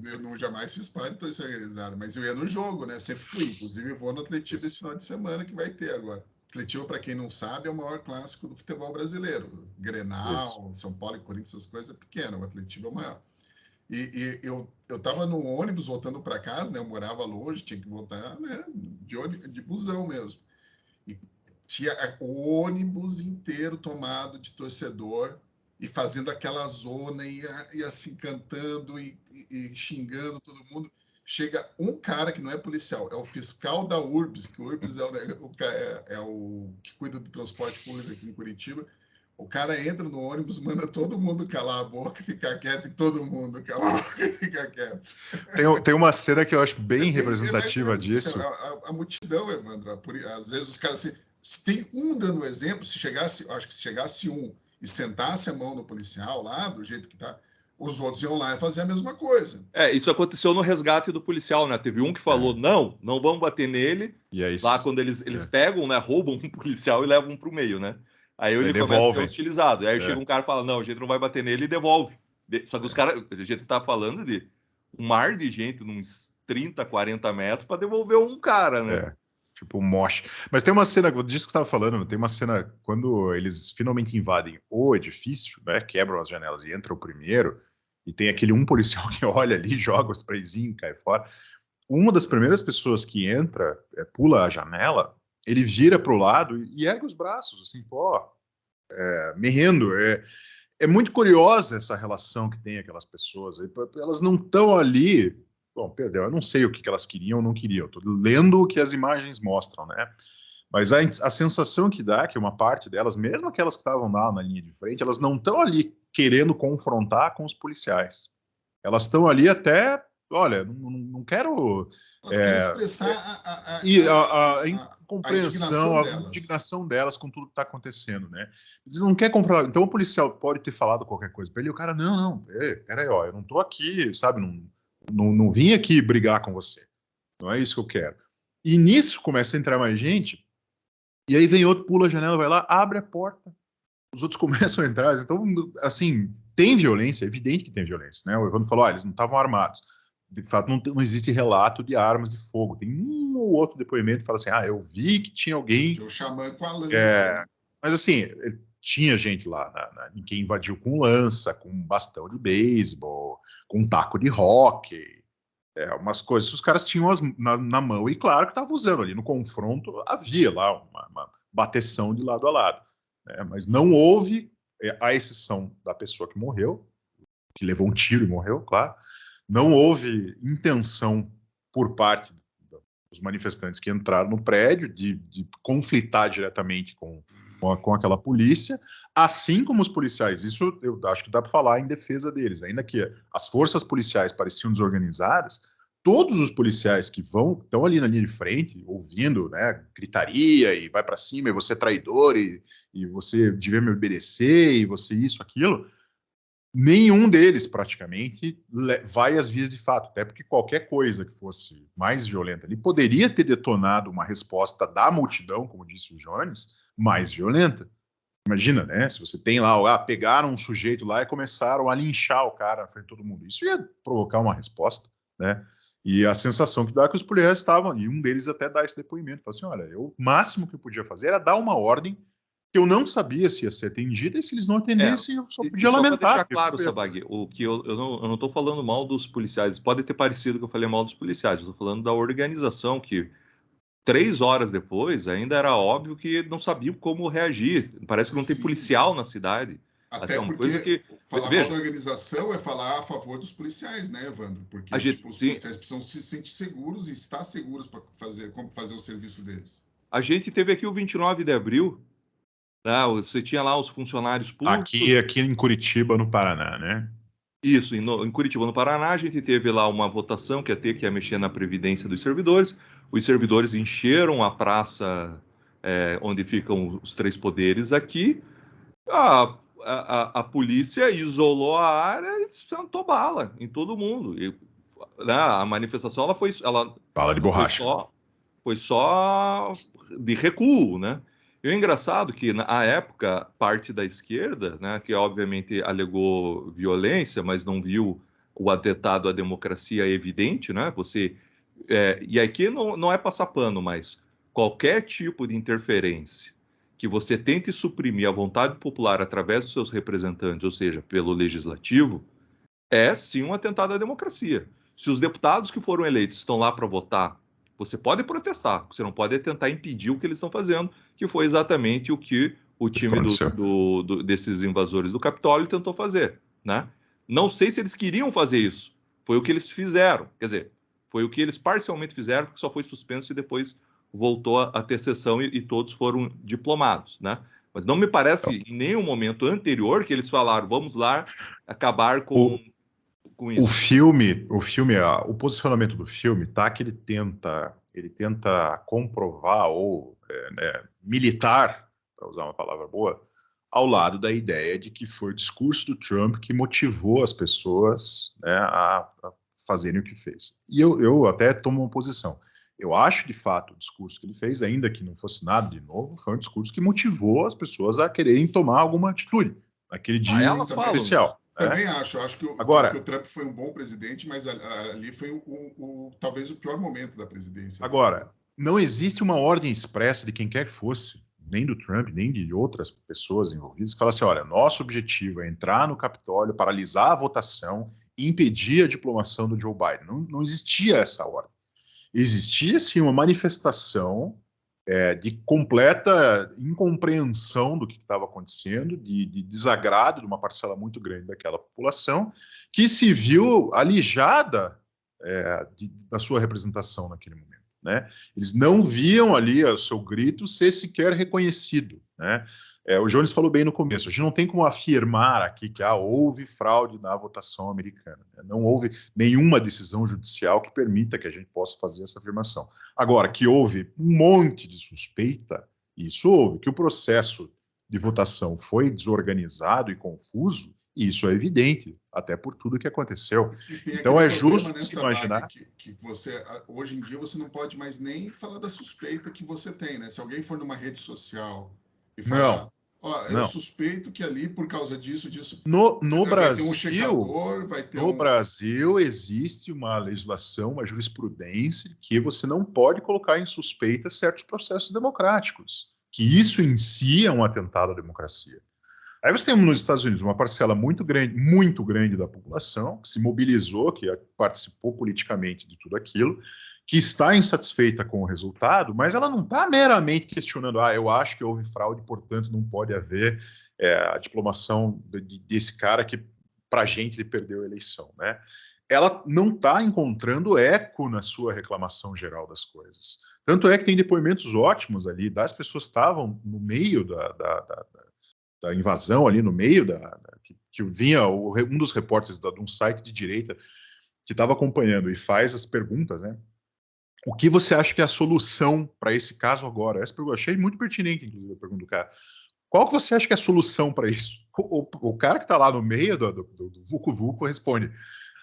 eu não jamais fiz parte da torcida organizada, mas eu ia no jogo, né? Sempre fui. Inclusive, eu vou no Atletiba esse final de semana que vai ter agora. Atletiba, para quem não sabe, é o maior clássico do futebol brasileiro. Isso. Grenal, São Paulo e Corinthians, essas coisas é pequena, o Atletiba é o maior. Eu tava no ônibus voltando para casa, né? Eu morava longe, tinha que voltar, né? De busão mesmo. E tinha o ônibus inteiro tomado de torcedor e fazendo aquela zona e assim cantando e xingando todo mundo. Chega um cara que não é policial, é o fiscal da URBS, que o URBS é o que cuida do transporte público aqui em Curitiba. O cara entra no ônibus, manda todo mundo calar a boca, ficar quieto, e todo mundo calar a boca e ficar quieto. Tem uma cena que eu acho bem É mais ou representativa menos isso, disso. a multidão, Evandro. Às vezes os caras, assim, se tem um dando exemplo, acho que se chegasse um e sentasse a mão no policial lá, do jeito que tá, os outros iam lá e fazer a mesma coisa. isso aconteceu no resgate do policial, né? Teve um que falou: não vamos bater nele. E aí, Lá quando eles pegam, né? Roubam um policial e levam para o meio, né? Aí ele começa a ser devolvem. hostilizado. Aí chega um cara e fala: não, a gente não vai bater nele e devolve. Só que os caras, a gente tá falando de um mar de gente, uns 30, 40 metros, para devolver um cara, né? Tipo um moche. Mas tem uma cena, disso que você estava falando, tem uma cena quando eles finalmente invadem o edifício, né? Quebram as janelas e entra o primeiro, e tem aquele um policial que olha ali, joga o sprayzinho, cai fora. Uma das primeiras pessoas que entra, pula a janela, ele vira para o lado e ergue os braços, assim, pô, me rendo. É muito curiosa essa relação que tem aquelas pessoas. Elas não estão ali. Bom, perdão, eu não sei o que elas queriam ou não queriam. Estou lendo o que as imagens mostram, né? Mas a sensação que dá é que uma parte delas, mesmo aquelas que estavam lá na linha de frente, elas não estão ali querendo confrontar com os policiais. Elas estão ali até, olha, não quero. Elas querem expressar A a indignação incompreensão, a delas. indignação delas com tudo que está acontecendo, né? Eles não quer confrontar. Então o policial pode ter falado qualquer coisa para ele, e o cara, não, peraí, ó, eu não tô aqui, sabe? Não vim aqui brigar com você. Não é isso que eu quero. E nisso começa a entrar mais gente, e aí vem outro, pula a janela, vai lá, abre a porta. Os outros começam a entrar. Então, assim, tem violência, é evidente que tem violência, né? O Evandro falou, eles não estavam armados. De fato, não existe relato de armas de fogo. Tem um ou outro depoimento que fala assim, eu vi que tinha alguém... Tinha o xamã com a lança. Mas, assim, tinha gente lá, em quem invadiu com lança, com bastão de beisebol, com taco de hóquei, umas coisas. Os caras tinham na mão, e claro que estavam usando ali. No confronto, havia lá uma bateção de lado a lado. Mas não houve, à exceção da pessoa que morreu, que levou um tiro e morreu, claro, não houve intenção por parte dos manifestantes que entraram no prédio de conflitar diretamente com aquela polícia, assim como os policiais. Isso eu acho que dá para falar em defesa deles, ainda que as forças policiais pareciam desorganizadas. Todos os policiais que estão ali na linha de frente, ouvindo, né, gritaria e vai para cima, e você é traidor, e você devia me obedecer, e você isso, aquilo, nenhum deles praticamente vai às vias de fato, até porque qualquer coisa que fosse mais violenta ali poderia ter detonado uma resposta da multidão, como disse o Jones, mais violenta. Imagina, né? Se você tem lá, pegaram um sujeito lá e começaram a linchar o cara na frente de todo mundo. Isso ia provocar uma resposta, né? E a sensação que dá é que os policiais estavam, e um deles até dá esse depoimento, fala assim, olha, o máximo que eu podia fazer era dar uma ordem que eu não sabia se ia ser atendida, e se eles não atendessem, eu só podia só para lamentar. deixar claro, Sabag, o que eu não estou falando mal dos policiais, pode ter parecido que eu falei mal dos policiais, eu estou falando da organização que 3 horas depois ainda era óbvio que não sabiam como reagir. Parece que não tem Sim. policial na cidade. Até Assim, é uma porque coisa que, falar mal veja, da organização é falar a favor dos policiais, né, Evandro? Porque a gente, tipo, os sim, policiais precisam se sentir seguros e estar seguros para fazer, como fazer o serviço deles. a gente teve aqui o 29 de abril, né, você tinha lá os funcionários públicos. Aqui em Curitiba, no Paraná, né? Isso, em Curitiba, no Paraná, a gente teve lá uma votação que ia mexer na previdência dos servidores. Os servidores encheram a praça onde ficam os três poderes aqui. A polícia isolou a área e sentou bala em todo mundo. E, né, a manifestação Bala de ela borracha. foi só de recuo, né? E o engraçado é que, na época, parte da esquerda, né, que obviamente alegou violência, mas não viu o atentado à democracia evidente, né? E aqui não é passar pano, mas qualquer tipo de interferência que você tente suprimir a vontade popular através dos seus representantes, ou seja, pelo legislativo, é sim um atentado à democracia. Se os deputados que foram eleitos estão lá para votar, você pode protestar, você não pode tentar impedir o que eles estão fazendo, que foi exatamente o que o time desses invasores do Capitólio tentou fazer, né? Não sei se eles queriam fazer isso, foi o que eles fizeram, quer dizer, foi o que eles parcialmente fizeram, porque só foi suspenso e depois voltou a ter sessão e todos foram diplomados, né? Mas não me parece em nenhum momento anterior que eles falaram, vamos lá acabar com O isso. filme, o posicionamento do filme tá que ele tenta comprovar ou militar, para usar uma palavra boa, ao lado da ideia de que foi o discurso do Trump que motivou as pessoas, né, a fazerem o que fez. E eu até tomo uma posição. Eu acho, de fato, o discurso que ele fez, ainda que não fosse nada de novo, foi um discurso que motivou as pessoas a quererem tomar alguma atitude naquele dia Elas falam isso. especial. Também Né? acho que Agora, o Trump foi um bom presidente, mas ali foi talvez o pior momento da presidência dele. Agora, não existe uma ordem expressa de quem quer que fosse, nem do Trump, nem de outras pessoas envolvidas, que fala assim: olha, nosso objetivo é entrar no Capitólio, paralisar a votação e impedir a diplomação do Joe Biden. Não existia essa ordem. Existia, sim, uma manifestação de completa incompreensão do que estava acontecendo, de desagrado de uma parcela muito grande daquela população, que se viu alijada da sua representação naquele momento. Né? Eles não viam ali o seu grito ser sequer reconhecido. Né? O Jones falou bem no começo, a gente não tem como afirmar aqui que houve fraude na votação americana. Né? Não houve nenhuma decisão judicial que permita que a gente possa fazer essa afirmação. Agora, que houve um monte de suspeita, isso houve, que o processo de votação foi desorganizado e confuso, isso é evidente, até por tudo que aconteceu. E tem Então aquele é problema justo se nessa vaga imaginar. que você, hoje em dia, você não pode mais nem falar da suspeita que você tem, né? Se alguém for numa rede social e falar, Não, ó, eu não. suspeito que ali, por causa disso, No vai ter um Brasil, checador, vai ter no um. Brasil existe uma legislação, uma jurisprudência que você não pode colocar em suspeita certos processos democráticos, que isso em si é um atentado à democracia. Aí você tem nos Estados Unidos uma parcela muito grande da população que se mobilizou, que participou politicamente de tudo aquilo, que está insatisfeita com o resultado, mas ela não está meramente questionando, eu acho que houve fraude, portanto não pode haver a diplomação desse cara que, para a gente, ele perdeu a eleição. Né? Ela não está encontrando eco na sua reclamação geral das coisas. Tanto é que tem depoimentos ótimos ali das pessoas que estavam no meio da invasão ali no meio que vinha um dos repórteres de um site de direita que estava acompanhando e faz as perguntas, né? O que você acha que é a solução para esse caso agora? Essa pergunta eu achei muito pertinente, inclusive, a pergunta do cara. Qual que você acha que é a solução para isso? O cara que está lá no meio do Vucu Vucu responde: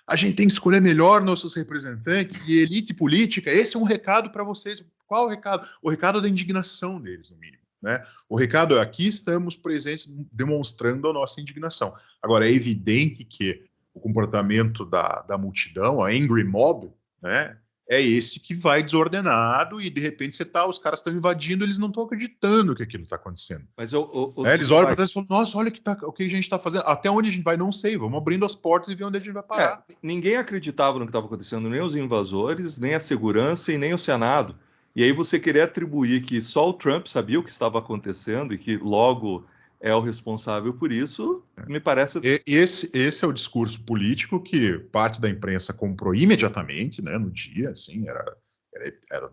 a gente tem que escolher melhor nossos representantes e elite política. Esse é um recado para vocês. Qual o recado? O recado da indignação deles, no mínimo. Né? O recado é: aqui estamos presentes demonstrando a nossa indignação. Agora, é evidente que o comportamento da multidão, a angry mob, né, é esse que vai desordenado e de repente os caras estão invadindo, eles não estão acreditando que aquilo está acontecendo. Mas Eles olham para trás e falam: nossa, olha o que a gente está fazendo. Até onde a gente vai, não sei. Vamos abrindo as portas e ver onde a gente vai parar. Ninguém acreditava no que estava acontecendo, nem os invasores, nem a segurança e nem o Senado. E aí você querer atribuir que só o Trump sabia o que estava acontecendo e que logo é o responsável por isso, me parece... Esse é o discurso político que parte da imprensa comprou imediatamente, né, no dia, assim, era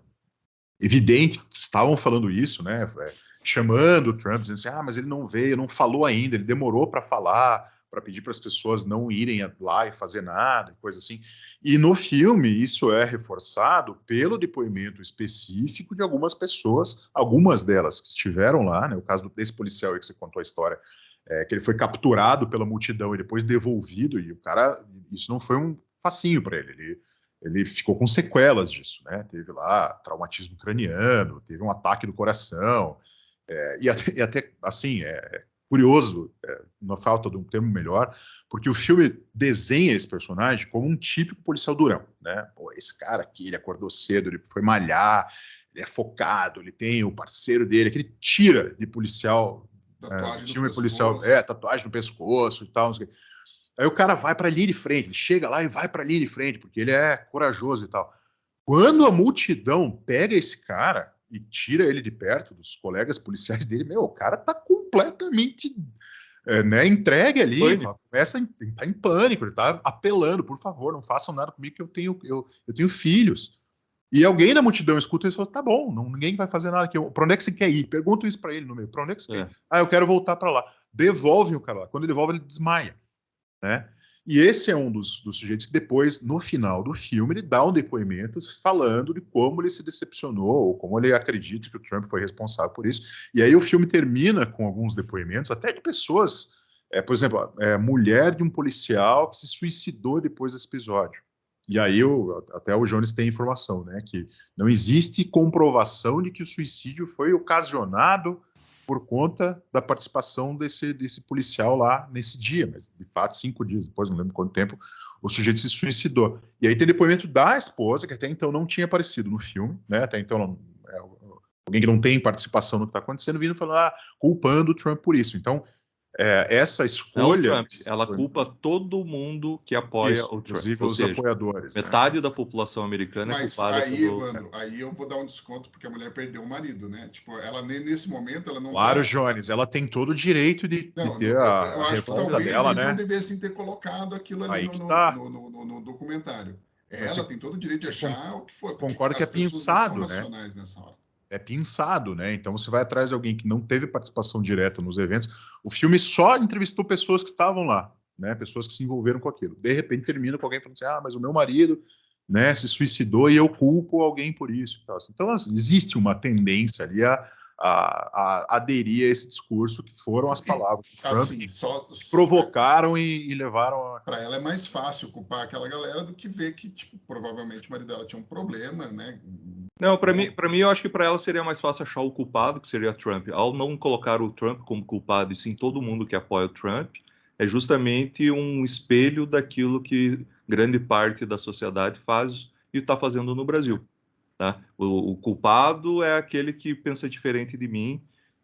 evidente que estavam falando isso, né, chamando o Trump, dizendo assim: mas ele não veio, não falou ainda, ele demorou para falar, para pedir para as pessoas não irem lá e fazer nada, coisa assim. E no filme isso é reforçado pelo depoimento específico de algumas pessoas, algumas delas que estiveram lá, né, o caso desse policial aí que você contou a história, que ele foi capturado pela multidão e depois devolvido, e o cara, isso não foi um facinho para ele ficou com sequelas disso, né? Teve lá traumatismo craniano, teve um ataque do coração, e até assim, curioso, na falta de um termo melhor, porque o filme desenha esse personagem como um típico policial durão, né? Pô, esse cara aqui, ele acordou cedo, ele foi malhar, ele é focado, ele tem o parceiro dele, aquele tira de policial, filme policial, tatuagem no pescoço e tal, não sei o quê. Aí o cara vai para a linha de frente, ele chega lá e vai para a linha de frente, porque ele é corajoso e tal. Quando a multidão pega esse cara e tira ele de perto dos colegas policiais dele, o cara tá completamente entregue ali, começa a estar em pânico, ele tá apelando: por favor, não façam nada comigo que eu tenho filhos. E alguém na multidão escuta isso e fala: tá bom, ninguém vai fazer nada aqui. Para onde é que você quer ir? Perguntam isso para ele no meio: para onde é que você quer ir? Eu quero voltar para lá. Devolvem o cara lá. Quando ele devolve, ele desmaia. Né? E esse é um dos sujeitos que depois, no final do filme, ele dá um depoimento falando de como ele se decepcionou, ou como ele acredita que o Trump foi responsável por isso. E aí o filme termina com alguns depoimentos, até de pessoas, por exemplo, mulher de um policial que se suicidou depois desse episódio. E aí até o Jones tem informação, né, que não existe comprovação de que o suicídio foi ocasionado por conta da participação desse policial lá nesse dia, mas de fato 5 dias depois, não lembro quanto tempo, o sujeito se suicidou. E aí tem depoimento da esposa, que até então não tinha aparecido no filme, né? Até então alguém que não tem participação no que está acontecendo, vindo falando, culpando o Trump por isso. Então, essa escolha... Não, Trump, ela culpa todo mundo que apoia o Trump. Inclusive os apoiadores. Metade da população americana é culpada. Mas aí, Evandro, aí eu vou dar um desconto porque a mulher perdeu o marido, né? Tipo, ela nesse momento, ela não Claro, Jones, ela tem todo o direito de ter eu acho que talvez dela, eles né? não devessem ter colocado aquilo ali no documentário. Ela tem todo o direito de achar o que for. Concordo que as pessoas não são nacionais nessa hora. É pensado, né? Então você vai atrás de alguém que não teve participação direta nos eventos. O filme só entrevistou pessoas que estavam lá, né? Pessoas que se envolveram com aquilo. De repente termina com alguém falando assim: mas o meu marido, né, se suicidou e eu culpo alguém por isso. Então existe uma tendência ali a aderir a esse discurso, que foram as palavras que assim, provocaram e levaram a... Para ela é mais fácil culpar aquela galera do que ver que, tipo, provavelmente o marido dela tinha um problema, né? Não, para mim, eu acho que para ela seria mais fácil achar o culpado, que seria Trump. Ao não colocar o Trump como culpado, e sim todo mundo que apoia o Trump, é justamente um espelho daquilo que grande parte da sociedade faz e está fazendo no Brasil. Tá? O culpado é aquele que pensa diferente de mim.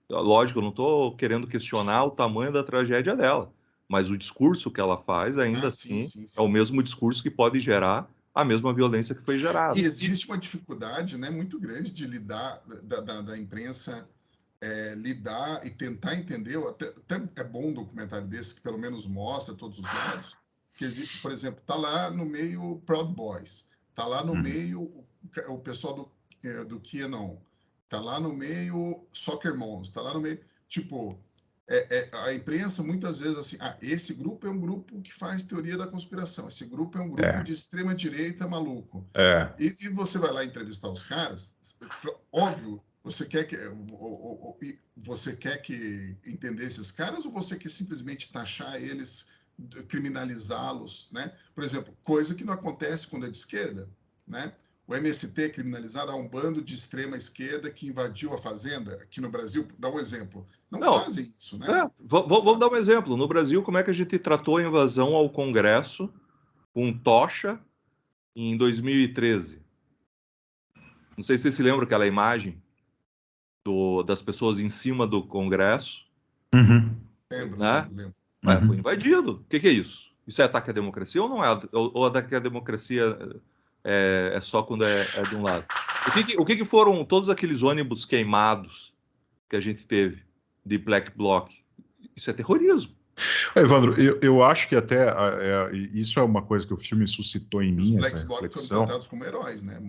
Lógico, eu não estou querendo questionar o tamanho da tragédia dela, mas o discurso que ela faz, ainda assim, é o mesmo discurso que pode gerar a mesma violência que foi gerada. E existe uma dificuldade, né, muito grande de lidar, da imprensa lidar e tentar entender. Até é bom um documentário desse que pelo menos mostra todos os lados. Que existe, por exemplo, tá lá no meio Proud Boys, tá lá no meio o pessoal do QAnon, tá lá no meio Soccer Moms, tá lá no meio, tipo, a imprensa muitas vezes assim, esse grupo é um grupo que faz teoria da conspiração, esse grupo é um grupo de extrema direita maluco. E você vai lá entrevistar os caras, óbvio, Você quer que entender esses caras ou você quer simplesmente taxar eles, criminalizá-los, né? Por exemplo, coisa que não acontece quando é de esquerda, né? O MST é criminalizado, há um bando de extrema esquerda que invadiu a fazenda aqui no Brasil, dá um exemplo. Não fazem isso, né? Vamos dar um exemplo. No Brasil, como é que a gente tratou a invasão ao Congresso com tocha em 2013? Não sei se você se lembra aquela imagem das pessoas em cima do Congresso. Lembro. Foi invadido. O que é isso? Isso é ataque à democracia ou não é? Ou ataque à democracia é só quando é de um lado? O que foram todos aqueles ônibus queimados que a gente teve de Black Bloc? Isso é terrorismo. Evandro, eu acho que até isso é uma coisa que o filme suscitou em mim, essa reflexão. Os Black foram tratados como heróis, né?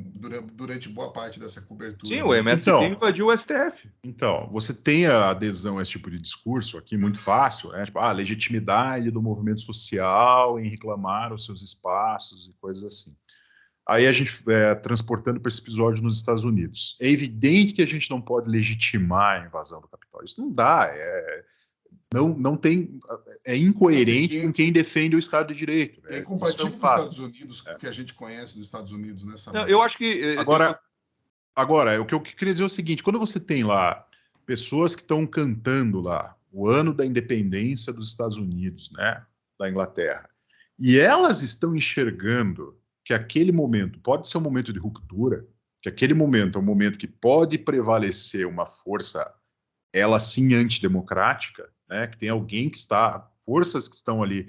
Durante boa parte dessa cobertura. Sim, o MST invadiu o STF. Então, você tem a adesão a esse tipo de discurso aqui muito fácil, né? Tipo, a legitimidade do movimento social em reclamar os seus espaços e coisas assim. Aí a gente transportando para esse episódio nos Estados Unidos. É evidente que a gente não pode legitimar a invasão do Capitólio. Isso não dá, não tem, é incoerente com quem defende o Estado de Direito. É incompatível com os Estados Unidos, com o que a gente conhece dos Estados Unidos, né? Eu acho que... Agora, o que eu queria dizer é o seguinte, quando você tem lá pessoas que estão cantando lá o ano da independência dos Estados Unidos, né, da Inglaterra, e elas estão enxergando que aquele momento pode ser um momento de ruptura, que aquele momento é um momento que pode prevalecer uma força, ela sim, antidemocrática, né, que tem alguém que forças que estão ali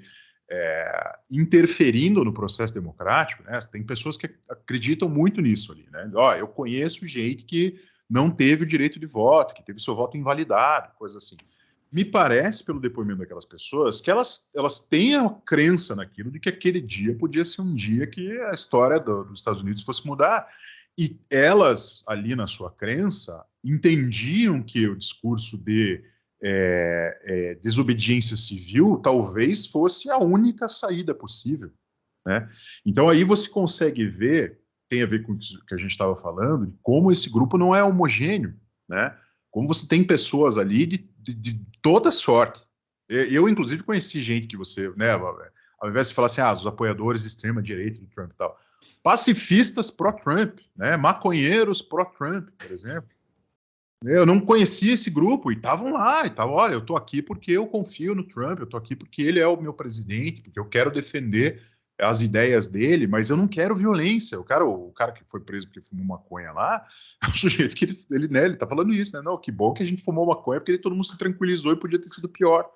interferindo no processo democrático, né? Tem pessoas que acreditam muito nisso ali, né? Eu conheço gente que não teve o direito de voto, que teve seu voto invalidado, coisa assim. Me parece, pelo depoimento daquelas pessoas, que elas têm a crença naquilo de que aquele dia podia ser um dia que a história dos Estados Unidos fosse mudar. E elas, ali na sua crença, entendiam que o discurso de desobediência civil talvez fosse a única saída possível, né? Então aí você consegue ver, tem a ver com o que a gente estava falando, de como esse grupo não é homogêneo, né? Como você tem pessoas ali de toda sorte. Eu, inclusive, conheci gente que você, né, ao invés de falar assim, os apoiadores de extrema-direita do Trump e tal, pacifistas pró-Trump, né? Maconheiros pró-Trump, por exemplo. Eu não conhecia esse grupo e estavam lá, olha, eu estou aqui porque eu confio no Trump, eu estou aqui porque ele é o meu presidente, porque eu quero defender as ideias dele, mas eu não quero violência. O cara que foi preso porque fumou maconha lá, é um sujeito que ele tá falando isso, né? Não, que bom que a gente fumou maconha porque todo mundo se tranquilizou e podia ter sido pior.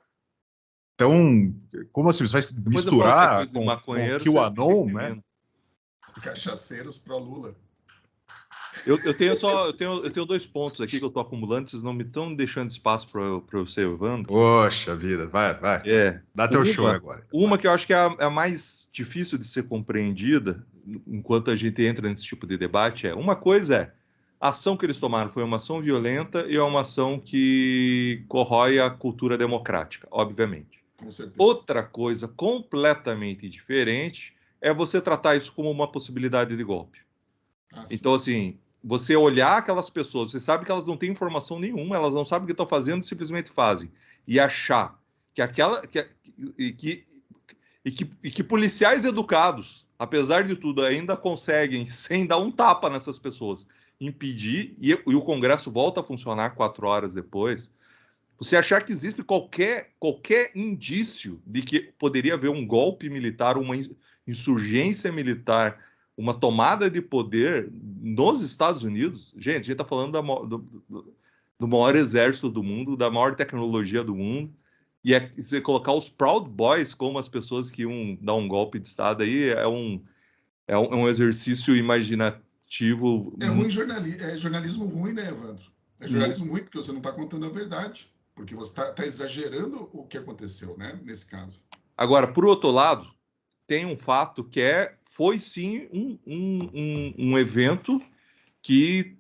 Então, como assim? Você vai misturar com o QAnon, né? Cachaceiros pró-Lula. Eu tenho 2 pontos aqui que eu estou acumulando, vocês não me estão deixando espaço para eu ser Evandro. Poxa vida, vai. Dá teu show agora. Uma que eu acho que é a mais difícil de ser compreendida enquanto a gente entra nesse tipo de debate uma coisa a ação que eles tomaram foi uma ação violenta e é uma ação que corrói a cultura democrática, obviamente. Com certeza. Outra coisa completamente diferente é você tratar isso como uma possibilidade de golpe. Então, assim, você olhar aquelas pessoas, você sabe que elas não têm informação nenhuma, elas não sabem o que estão fazendo, simplesmente fazem. E achar que policiais educados, apesar de tudo, ainda conseguem, sem dar um tapa nessas pessoas, impedir, e o Congresso volta a funcionar 4 horas depois, você achar que existe qualquer indício de que poderia haver um golpe militar, uma insurgência militar, uma tomada de poder nos Estados Unidos, gente, a gente está falando do maior exército do mundo, da maior tecnologia do mundo, e você colocar os Proud Boys como as pessoas que iam dar um golpe de Estado aí é um exercício imaginativo. É ruim jornalismo ruim, né, Evandro? É jornalismo ruim porque você não está contando a verdade, porque você está exagerando o que aconteceu, né, nesse caso. Agora, por outro lado, tem um fato que foi sim um evento que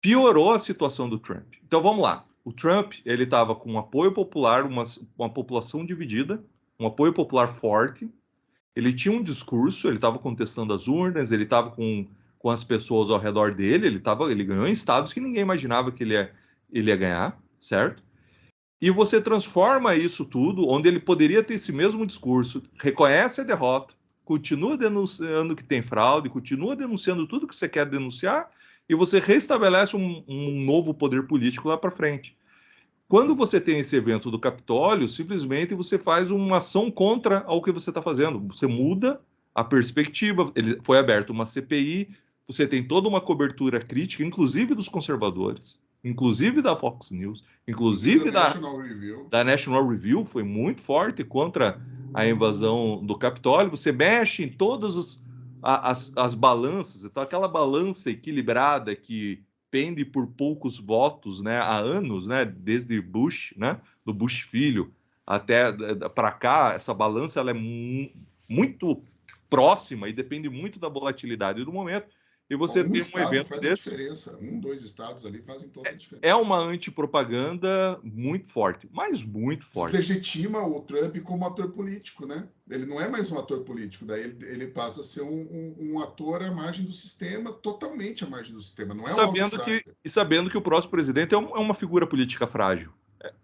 piorou a situação do Trump. Então vamos lá. O Trump ele estava com um apoio popular, uma população dividida, um apoio popular forte. Ele tinha um discurso, ele estava contestando as urnas, ele estava com com as pessoas ao redor dele, ele ganhou em estados que ninguém imaginava que ele ia ganhar, certo? E você transforma isso tudo, onde ele poderia ter esse mesmo discurso, reconhece a derrota, continua denunciando que tem fraude, continua denunciando tudo que você quer denunciar, e você restabelece um novo poder político lá para frente. Quando você tem esse evento do Capitólio, simplesmente você faz uma ação contra ao que você está fazendo. Você muda a perspectiva. Foi aberta uma CPI, você tem toda uma cobertura crítica, inclusive dos conservadores, inclusive da Fox News, inclusive da National Review, foi muito forte contra a invasão do Capitólio. Você mexe em todas as balanças, então aquela balança equilibrada que pende por poucos votos, né, há anos, né, desde Bush, né, do Bush filho até para cá, essa balança ela é muito próxima e depende muito da volatilidade do momento. E você tem um evento faz desse. A diferença. 2 estados ali fazem toda a diferença. É uma antipropaganda muito forte, mas muito forte. Deslegitima o Trump como ator político, né? Ele não é mais um ator político, daí ele passa a ser um ator à margem do sistema, totalmente à margem do sistema. Não é sabendo que o próximo presidente é uma figura política frágil,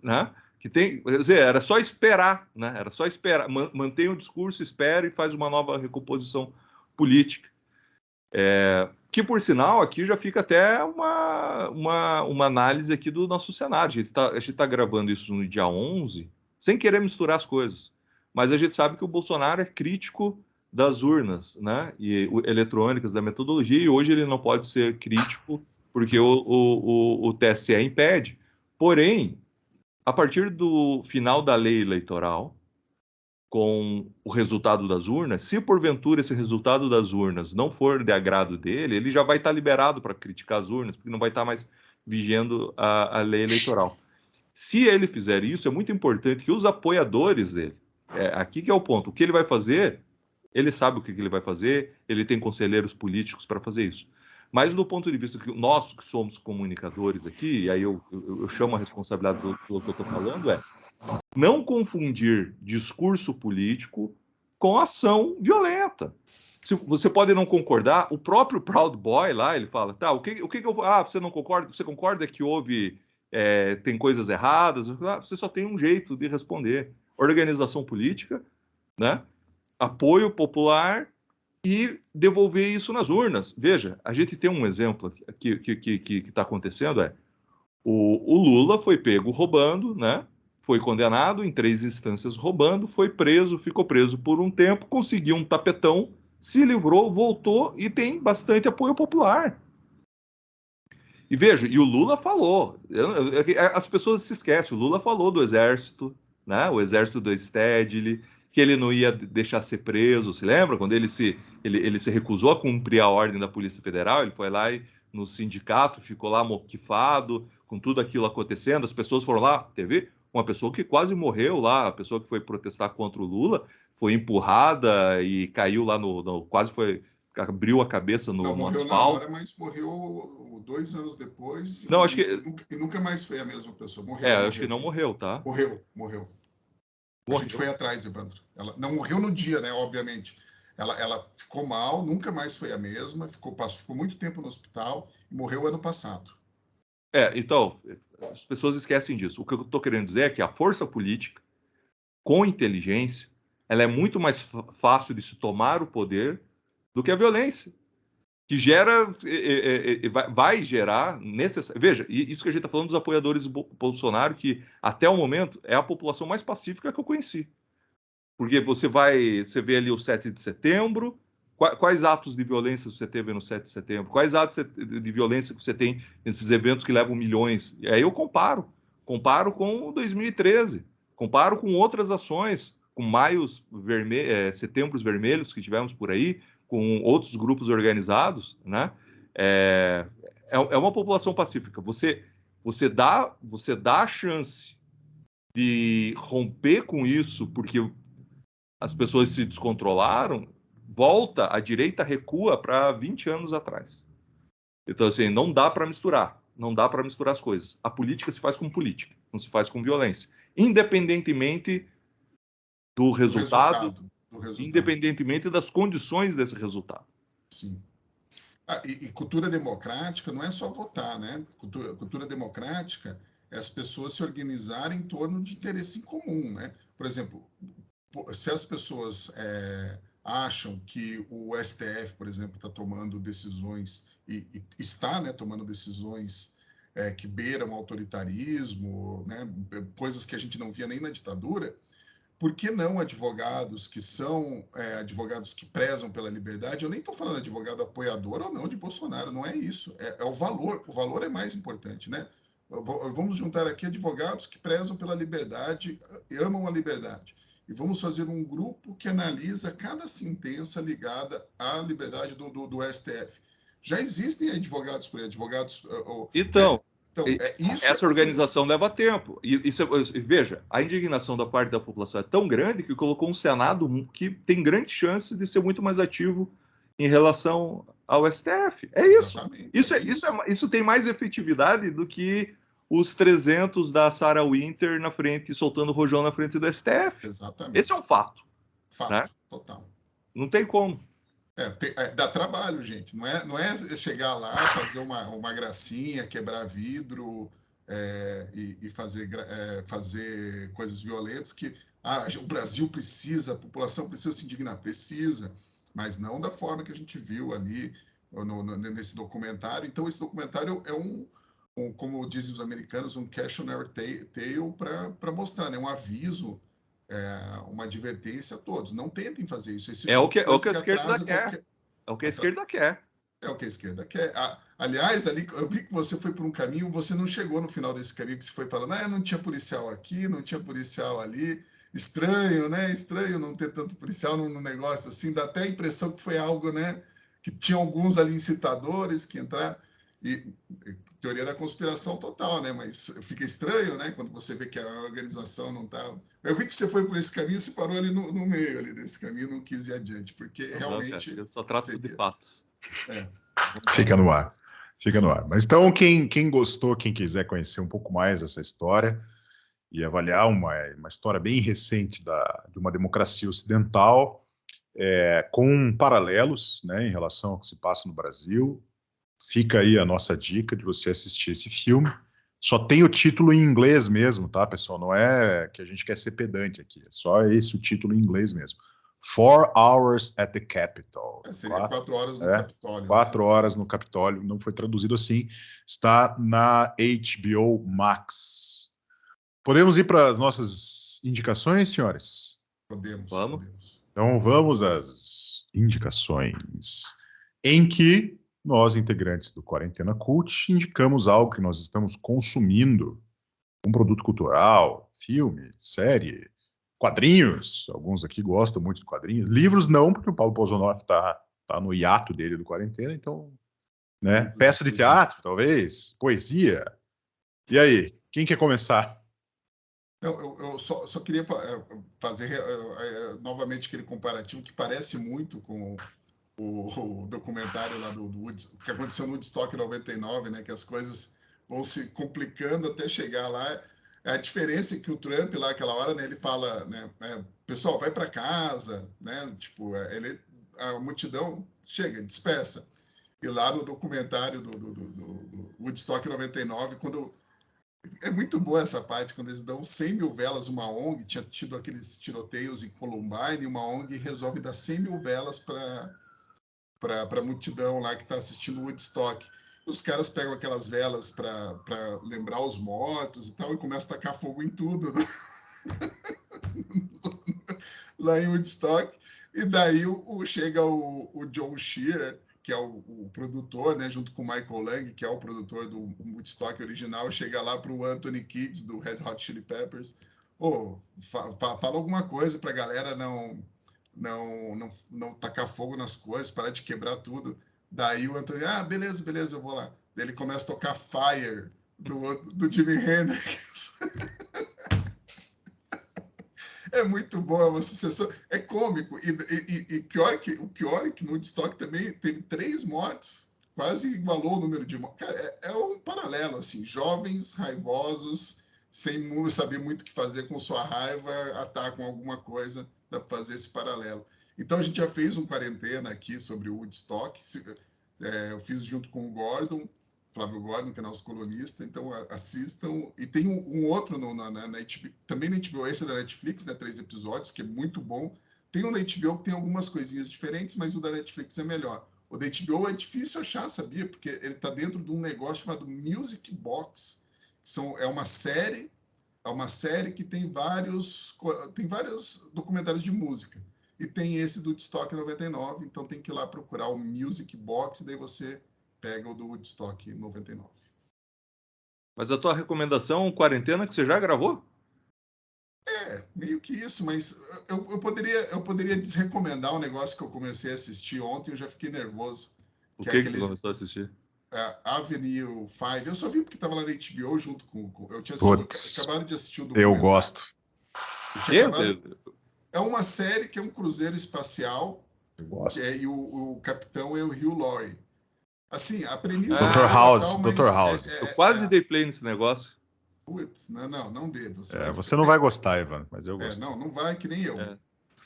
né? Que tem, quer dizer, era só esperar, né? Era só esperar, mantém o discurso, espera e faz uma nova recomposição política. Que, por sinal, aqui já fica até uma análise aqui do nosso cenário. A gente tá gravando isso no dia 11, sem querer misturar as coisas. Mas a gente sabe que o Bolsonaro é crítico das urnas, né? E eletrônicas, da metodologia, e hoje ele não pode ser crítico porque o TSE impede. Porém, a partir do final da lei eleitoral, com o resultado das urnas, se porventura esse resultado das urnas não for de agrado dele, ele já vai estar liberado para criticar as urnas, porque não vai estar mais vigiando a lei eleitoral. Se ele fizer isso, é muito importante que os apoiadores dele, aqui que é o ponto, o que ele vai fazer, ele sabe o que ele vai fazer, ele tem conselheiros políticos para fazer isso. Mas do ponto de vista que nós que somos comunicadores aqui, e aí eu chamo a responsabilidade do que eu estou falando, não confundir discurso político com ação violenta. Você pode não concordar, o próprio Proud Boy lá, ele fala, tá, o que eu... você não concorda? Você concorda que tem coisas erradas? Você só tem um jeito de responder. Organização política, né? Apoio popular e devolver isso nas urnas. Veja, a gente tem um exemplo que está acontecendo, o Lula foi pego roubando, né? Foi condenado em 3 instâncias roubando, foi preso, ficou preso por um tempo, conseguiu um tapetão, se livrou, voltou e tem bastante apoio popular. E veja, e o Lula falou, as pessoas se esquecem, o Lula falou do exército, né? O exército do Stedley, que ele não ia deixar ser preso, se lembra? Quando ele se recusou a cumprir a ordem da Polícia Federal, ele foi lá no sindicato, ficou lá moquifado, com tudo aquilo acontecendo, as pessoas foram lá, teve uma pessoa que quase morreu lá, a pessoa que foi protestar contra o Lula, foi empurrada e caiu lá quase foi, abriu a cabeça no asfalto. Não morreu na hora, mas morreu 2 anos depois. Não, acho que... E nunca mais foi a mesma pessoa. Morreu. Acho que não morreu, tá? Morreu. A gente foi atrás, Evandro. Ela não morreu no dia, né? Obviamente. Ela ficou mal, nunca mais foi a mesma, ficou muito tempo no hospital e morreu ano passado. Então, as pessoas esquecem disso. O que eu estou querendo dizer é que a força política, com inteligência, ela é muito mais fácil de se tomar o poder do que a violência, que vai gerar Veja, isso que a gente está falando dos apoiadores do Bolsonaro, que até o momento é a população mais pacífica que eu conheci. Porque você vê ali o 7 de setembro, quais atos de violência você teve no 7 de setembro? Quais atos de violência que você tem nesses eventos que levam milhões? E aí eu comparo com 2013, comparo com outras ações, com setembros vermelhos que tivemos por aí, com outros grupos organizados, né? É uma população pacífica. Você dá a chance de romper com isso, porque as pessoas se descontrolaram, a direita recua para 20 anos atrás. Então, assim, não dá para misturar as coisas. A política se faz com política, não se faz com violência. Independentemente do resultado. Independentemente das condições desse resultado. Sim. E cultura democrática não é só votar, né? Cultura democrática é as pessoas se organizarem em torno de interesse em comum, né? Por exemplo, se as pessoas acham que o STF, por exemplo, está tomando decisões e está, né, tomando decisões que beiram autoritarismo, né, coisas que a gente não via nem na ditadura, por que não advogados que são advogados que prezam pela liberdade? Eu nem estou falando advogado apoiador ou não de Bolsonaro, não é isso. É o valor é mais importante, né? Vamos juntar aqui advogados que prezam pela liberdade, amam a liberdade. E vamos fazer um grupo que analisa cada sentença ligada à liberdade do STF. Já existem advogados por aí, advogados. Então, Então, isso essa organização leva tempo. Veja, a indignação da parte da população é tão grande que colocou um Senado que tem grande chance de ser muito mais ativo em relação ao STF. É isso. Exatamente. Isso tem mais efetividade do que os 300 da Sarah Winter na frente, soltando rojão na frente do STF. Exatamente. Esse é um fato. Fato, né? total. Não tem como. Dá trabalho, gente. Não é chegar lá, fazer uma gracinha, quebrar vidro e fazer coisas violentas que o Brasil precisa, a população precisa se indignar. Precisa, mas não da forma que a gente viu ali nesse documentário. Então, esse documentário é como dizem os americanos, um cautionary tale para mostrar, né? Um aviso, uma advertência a todos. Não tentem fazer isso. Esse tipo de coisa que a esquerda atrasa quer. qualquer... É o que a esquerda quer. É o que a esquerda quer. Aliás, ali eu vi que você foi por um caminho, você não chegou no final desse caminho que você foi falando, não tinha policial aqui, não tinha policial ali. Estranho, né? Estranho não ter tanto policial num negócio assim. Dá até a impressão que foi algo, né? Que tinha alguns ali incitadores que entraram. E teoria da conspiração total, né? Mas fica estranho, né? Quando você vê que a organização não estava. Eu vi que você foi por esse caminho, você parou ali no meio ali desse caminho, não quis ir adiante, porque realmente Eu só trato de fatos. Fica no ar. Fica no ar. Mas então, quem gostou, quem quiser conhecer um pouco mais essa história e avaliar uma história bem recente de uma democracia ocidental, com paralelos, né, em relação ao que se passa no Brasil, fica aí a nossa dica de você assistir esse filme. Só tem o título em inglês mesmo, tá, pessoal? Não é que a gente quer ser pedante aqui, é só esse o título em inglês mesmo. 4 Hours at the Capitol. Seria 4 horas no Capitólio. 4 horas no Capitólio, não foi traduzido assim. Está na HBO Max. Podemos ir para as nossas indicações, senhores? Podemos. Então vamos às indicações, em que nós, integrantes do Quarentena Cult, indicamos algo que nós estamos consumindo, um produto cultural, filme, série, quadrinhos. Alguns aqui gostam muito de quadrinhos. Livros não, porque o Paulo Pozonoff está no hiato dele do Quarentena, então, né? Peça de teatro, talvez, poesia. E aí, quem quer começar? Não, eu só queria fazer novamente aquele comparativo que parece muito com o documentário lá do que aconteceu no Woodstock 99, né? Que as coisas vão se complicando até chegar lá. A diferença é que o Trump lá, aquela hora, né, ele fala, né, pessoal, vai para casa, né? Tipo, a multidão chega, dispersa. E lá no documentário do Woodstock 99, quando é muito boa essa parte, quando eles dão 100 mil velas, uma ONG, tinha tido aqueles tiroteios em Columbine, uma ONG resolve dar 100 mil velas para a multidão lá que está assistindo o Woodstock. Os caras pegam aquelas velas para lembrar os mortos e tal, e começam a tacar fogo em tudo, né? Lá em Woodstock. E daí chega o John Shearer, que é o produtor, né, junto com o Michael Lang, que é o produtor do Woodstock original, chega lá para o Anthony Kiedis, do Red Hot Chili Peppers. Fala alguma coisa para a galera não tacar fogo nas coisas, parar de quebrar tudo. Daí o Anthony, beleza, eu vou lá. Daí ele começa a tocar Fire, do Jimi Hendrix. É muito bom, é uma sucessão, é cômico. E o pior é que no Woodstock também teve 3 mortes, quase igualou o número de mortes. Cara, é um paralelo, assim, jovens raivosos, sem saber muito o que fazer com sua raiva, atacam alguma coisa, dá para fazer esse paralelo. Então a gente já fez um quarentena aqui sobre o Woodstock. Eu fiz junto com o Gordon, Flávio Gordon, que é nosso colunista, então assistam. E tem um outro na HBO, também na HBO, esse é da Netflix, né, 3 episódios, que é muito bom. Tem um na HBO que tem algumas coisinhas diferentes, mas o da Netflix é melhor. O da HBO é difícil achar, sabia? Porque ele está dentro de um negócio chamado Music Box. É uma série que tem vários documentários de música. E tem esse do Woodstock 99, então tem que ir lá procurar o Music Box, e daí você pega o do Woodstock 99. Mas a tua recomendação, quarentena, que você já gravou? Meio que isso, mas eu poderia desrecomendar um negócio que eu comecei a assistir ontem, eu já fiquei nervoso. O Que é que aqueles, você começou a assistir? Avenue 5. Eu só vi porque estava lá na HBO junto eu tinha Putz, acabado de assistir o eu documentário. gosto. Eu tinha acabado... É uma série que é um cruzeiro espacial, Eu gosto. e o capitão é o Hugh Laurie. Assim, a premissa Dr. é boa, House, tal, Dr. mas House. Eu quase dei play nesse negócio. putz, não dê. Você não vai gostar, Ivan, mas eu gosto. Não vai, que nem eu.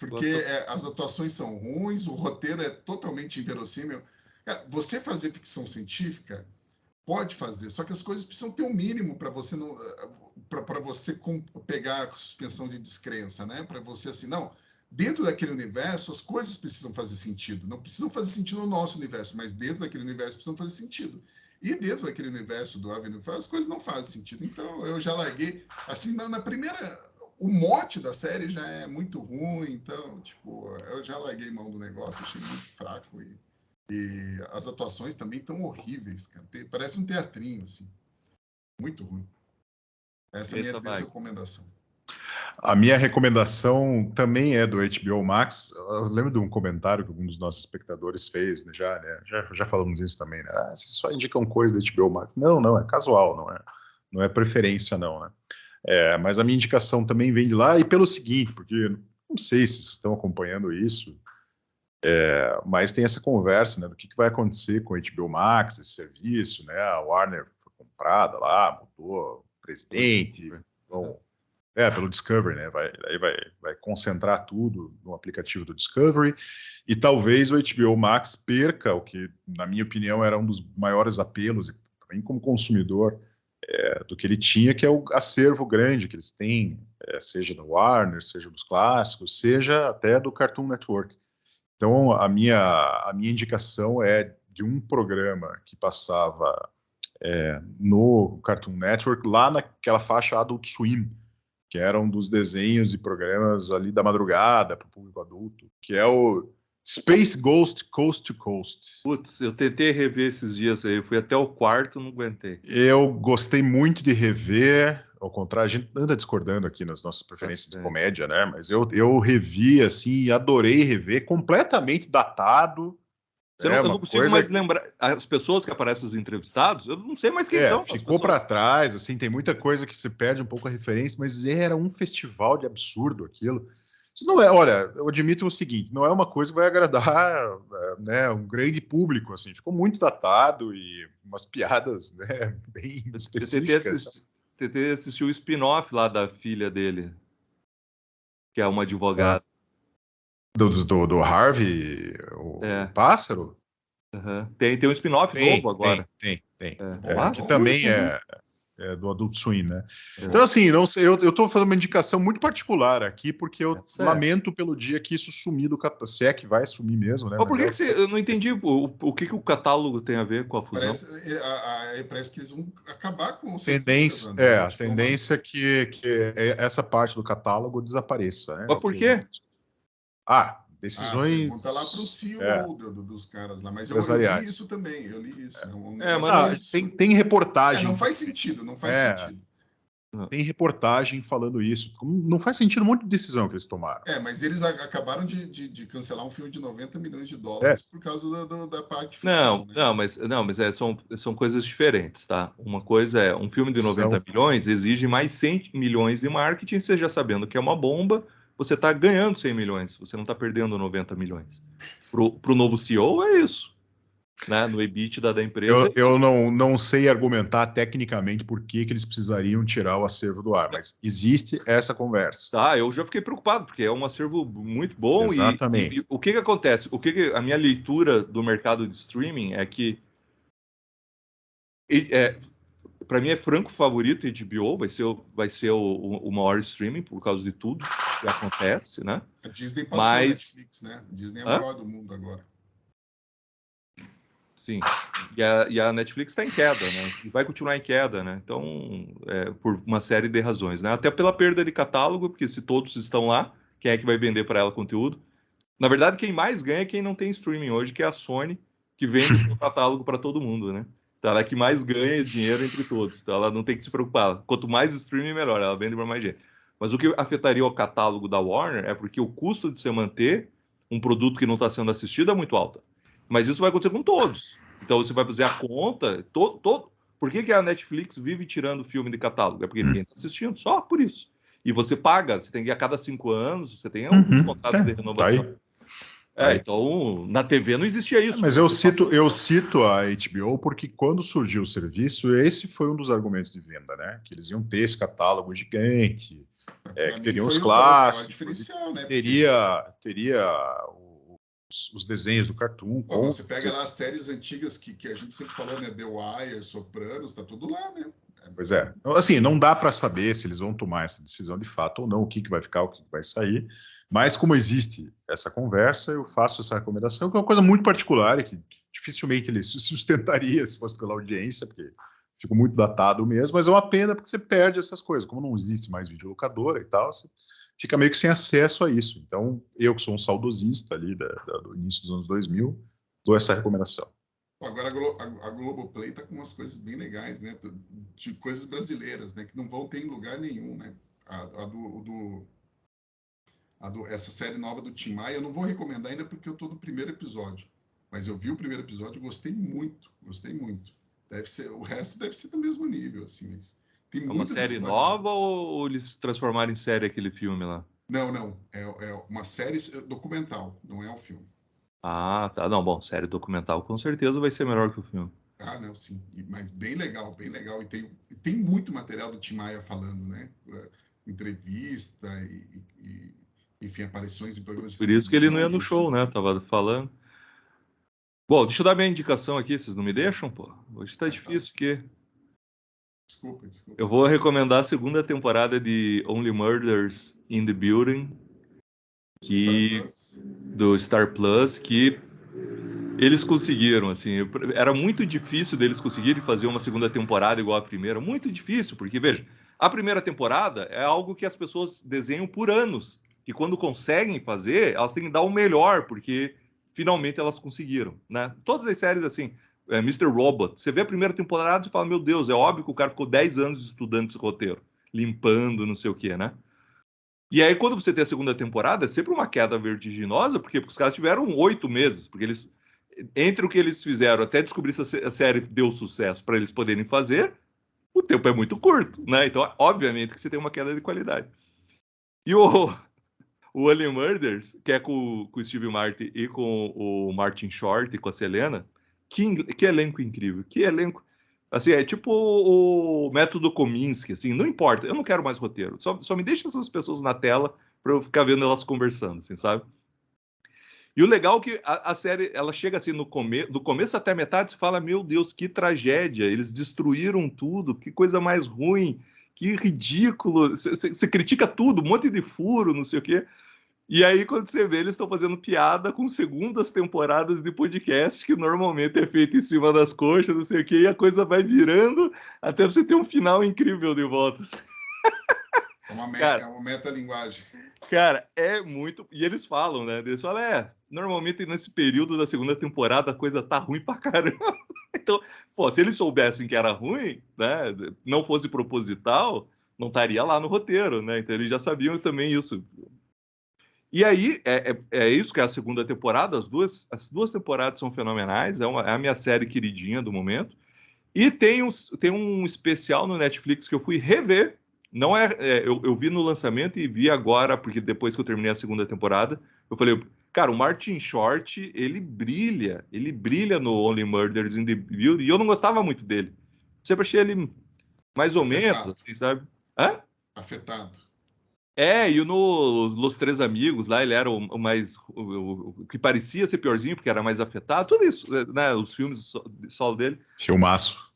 Porque as atuações são ruins, o roteiro é totalmente inverossímil. Cara, você fazer ficção científica pode fazer, só que as coisas precisam ter um mínimo para você não, para você pegar a suspensão de descrença, né? Para você assim, não, dentro daquele universo as coisas precisam fazer sentido, não precisam fazer sentido no nosso universo, mas dentro daquele universo precisam fazer sentido. E dentro daquele universo do Avenue as coisas não fazem sentido. Então eu já larguei assim na primeira, o mote da série já é muito ruim, então tipo eu já larguei mão do negócio, achei muito fraco e as atuações também estão horríveis, cara. Parece um teatrinho, assim. Muito ruim. Essa é a minha desrecomendação. A minha recomendação também é do HBO Max. Eu lembro de um comentário que algum dos nossos espectadores fez, né, já falamos isso também, né? Vocês só indicam coisa do HBO Max. Não, é casual, não é preferência, não, né? Mas a minha indicação também vem de lá, e pelo seguinte, porque não sei se vocês estão acompanhando isso, mas tem essa conversa, né, do que vai acontecer com o HBO Max, esse serviço, né? A Warner foi comprada lá, mudou o presidente, bom, pelo Discovery, né? Vai concentrar tudo no aplicativo do Discovery, e talvez o HBO Max perca o que, na minha opinião, era um dos maiores apelos, também como consumidor, do que ele tinha, que é o acervo grande que eles têm, seja da Warner, seja dos clássicos, seja até do Cartoon Network. Então, a minha indicação é de um programa que passava no Cartoon Network, lá naquela faixa Adult Swim, que era um dos desenhos e programas ali da madrugada para o público adulto, que é o Space Ghost Coast to Coast. Putz, eu tentei rever esses dias aí, eu fui até o quarto, não aguentei. Eu gostei muito de rever, ao contrário, a gente anda discordando aqui nas nossas preferências de comédia, né? Mas eu revi, assim, e adorei rever, completamente datado. Eu não consigo mais lembrar. As pessoas que aparecem os entrevistados, eu não sei mais quem são. Ficou para trás, assim, tem muita coisa que você perde um pouco a referência, mas era um festival de absurdo aquilo. Isso não é, olha, eu admito o seguinte, não é uma coisa que vai agradar, né, um grande público, assim, ficou muito datado e umas piadas, né, bem específicas. Tentei assistir o spin-off lá da filha dele, que é uma advogada. Do Harvey, o pássaro? Uhum. Tem um spin-off novo agora. Tem. Que também é do Adult Swim, né? Então, assim, não sei, eu tô fazendo uma indicação muito particular aqui, porque eu lamento pelo dia que isso sumir do catálogo, se é que vai sumir mesmo, né? Mas por que eu não entendi o que o catálogo tem a ver com a fusão? Parece que eles vão acabar com o tendência, a tendência é que essa parte do catálogo desapareça, né? Mas por quê? Decisões... pergunta lá para o CEO dos caras lá, mas eu li isso também, eu li isso. Tem reportagem. Não faz sentido. Tem reportagem falando isso. Não faz sentido um monte de decisão que eles tomaram. Mas eles acabaram de cancelar um filme de 90 milhões de dólares por causa da parte fiscal. São coisas diferentes, tá? Uma coisa é, um filme de 90 milhões exige mais 100 milhões de marketing, você já sabendo que é uma bomba, você está ganhando 100 milhões, você não está perdendo 90 milhões. Pro novo CEO é isso. né, no EBITDA da empresa. Eu não sei argumentar tecnicamente por que eles precisariam tirar o acervo do ar, mas existe essa conversa. Tá, eu já fiquei preocupado, porque é um acervo muito bom. Exatamente. E o que acontece? A minha leitura do mercado de streaming é que para mim é franco favorito HBO, vai ser o maior streaming por causa de tudo que acontece, né? A Disney passou a Mas Netflix, né? A Disney é a Hã? maior do mundo agora. Sim. E a Netflix está em queda, né? E vai continuar em queda, né? Então, por uma série de razões, né? Até pela perda de catálogo, porque se todos estão lá, quem é que vai vender para ela conteúdo? Na verdade, quem mais ganha é quem não tem streaming hoje, que é a Sony, que vende o seu catálogo para todo mundo, né? Então, ela é que mais ganha dinheiro entre todos. Então, ela não tem que se preocupar. Quanto mais streaming, melhor. Ela vende para mais gente. Mas o que afetaria o catálogo da Warner é porque o custo de você manter um produto que não está sendo assistido é muito alto. Mas isso vai acontecer com todos. Então, você vai fazer a conta... Por que a Netflix vive tirando filme de catálogo? É porque ninguém está assistindo, só por isso. E você paga, você tem que ir a cada 5 anos, você tem alguns contratos de renovação. Tá aí. Então, na TV não existia isso. Mas eu cito a HBO porque quando surgiu o serviço, esse foi um dos argumentos de venda, né? Que eles iam ter esse catálogo gigante, que teriam os clássicos, diferencial, né? teria os desenhos do Cartoon. Pô, você pega lá as séries antigas que a gente sempre falou, né? The Wire, Sopranos, tá tudo lá, né? Pois é. Assim, não dá para saber se eles vão tomar essa decisão de fato ou não, o que vai ficar, o que vai sair. Mas como existe essa conversa, eu faço essa recomendação, que é uma coisa muito particular e que dificilmente ele sustentaria se fosse pela audiência, porque ficou muito datado mesmo, mas é uma pena porque você perde essas coisas. Como não existe mais videolocadora e tal, você fica meio que sem acesso a isso. Então, eu que sou um saudosista ali do início dos anos 2000, dou essa recomendação. Agora a Globoplay tá com umas coisas bem legais, né? De coisas brasileiras, né? Que não vão ter em lugar nenhum, né? Essa série nova do Tim Maia, eu não vou recomendar ainda porque eu tô no primeiro episódio. Mas eu vi o primeiro episódio e gostei muito. O resto deve ser do mesmo nível, assim, mas tem É uma muitas série histórias. nova ou eles transformaram em série aquele filme lá? Não. É uma série documental, não é um filme. Ah, tá. Não, bom, série documental com certeza vai ser melhor que o filme. Ah, não, sim. Mas bem legal, bem legal. E tem muito material do Tim Maia falando, né? Entrevista enfim, aparições em programas de Por isso que ele não ia no televisão. show, né? Tava falando. Bom, deixa eu dar minha indicação aqui, vocês não me deixam, pô? Hoje tá difícil aqui. Desculpa. Eu vou recomendar a segunda temporada de Only Murders in the Building, do Star Plus, que eles conseguiram, assim, era muito difícil deles conseguirem fazer uma segunda temporada igual a primeira, muito difícil, porque, veja, a primeira temporada é algo que as pessoas desenham por anos, e quando conseguem fazer, elas têm que dar o melhor, porque finalmente elas conseguiram, né? Todas as séries, assim, Mr. Robot, você vê a primeira temporada e fala, meu Deus, é óbvio que o cara ficou 10 anos estudando esse roteiro, limpando, não sei o quê, né? E aí, quando você tem a segunda temporada, é sempre uma queda vertiginosa, porque os caras tiveram 8 meses, porque eles, entre o que eles fizeram até descobrir se a série deu sucesso para eles poderem fazer, o tempo é muito curto, né? Então, obviamente que você tem uma queda de qualidade. E o Only Murders, que é com o Steve Martin e com o Martin Short e com a Selena, que elenco incrível, que elenco. Assim, é tipo o método Kominsky, assim, não importa, eu não quero mais roteiro, só me deixa essas pessoas na tela para eu ficar vendo elas conversando, assim, sabe? E o legal é que a série, ela chega assim do começo até a metade, você fala, meu Deus, que tragédia, eles destruíram tudo, que coisa mais ruim, que ridículo, você critica tudo, um monte de furo, não sei o quê. E aí, quando você vê, eles estão fazendo piada com segundas temporadas de podcast, que normalmente é feito em cima das coxas, não sei o quê, e a coisa vai virando até você ter um final incrível de volta. É uma metalinguagem. Cara, é muito. E eles falam, né? Eles falam, normalmente nesse período da segunda temporada a coisa tá ruim pra caramba. Então, pô, se eles soubessem que era ruim, né? Não fosse proposital, não estaria lá no roteiro, né? Então eles já sabiam também isso. E aí, é isso que é a segunda temporada. As duas temporadas são fenomenais. É a minha série queridinha do momento. E tem um especial no Netflix que eu fui rever. Não eu vi no lançamento e vi agora, porque depois que eu terminei a segunda temporada, eu falei, Cara, o Martin Short, ele brilha no Only Murders in the Building, e eu não gostava muito dele. Sempre achei ele mais ou menos, Afetado. assim, sabe? Hã? Afetado. E no Los Três Amigos, lá ele era o mais... O que parecia ser piorzinho, porque era mais afetado. Tudo isso, né? Os filmes solo dele. Filmaço.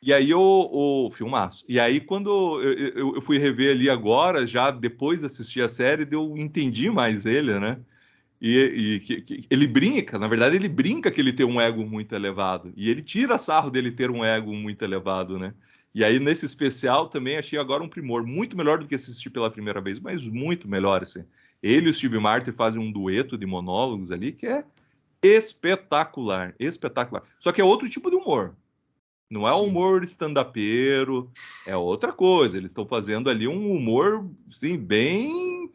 E aí o filmaço. E aí quando eu fui rever ali agora, já depois de assistir a série, eu entendi mais ele, né? Que ele brinca, na verdade ele brinca que ele tem um ego muito elevado. E ele tira sarro dele ter um ego muito elevado, né? E aí nesse especial também achei agora um primor, muito melhor do que assistir pela primeira vez, mas muito melhor, assim. Ele e o Steve Martin fazem um dueto de monólogos ali que é espetacular, espetacular. Só que é outro tipo de humor. Não é um humor stand-upero, é outra coisa. Eles estão fazendo ali um humor, assim, bem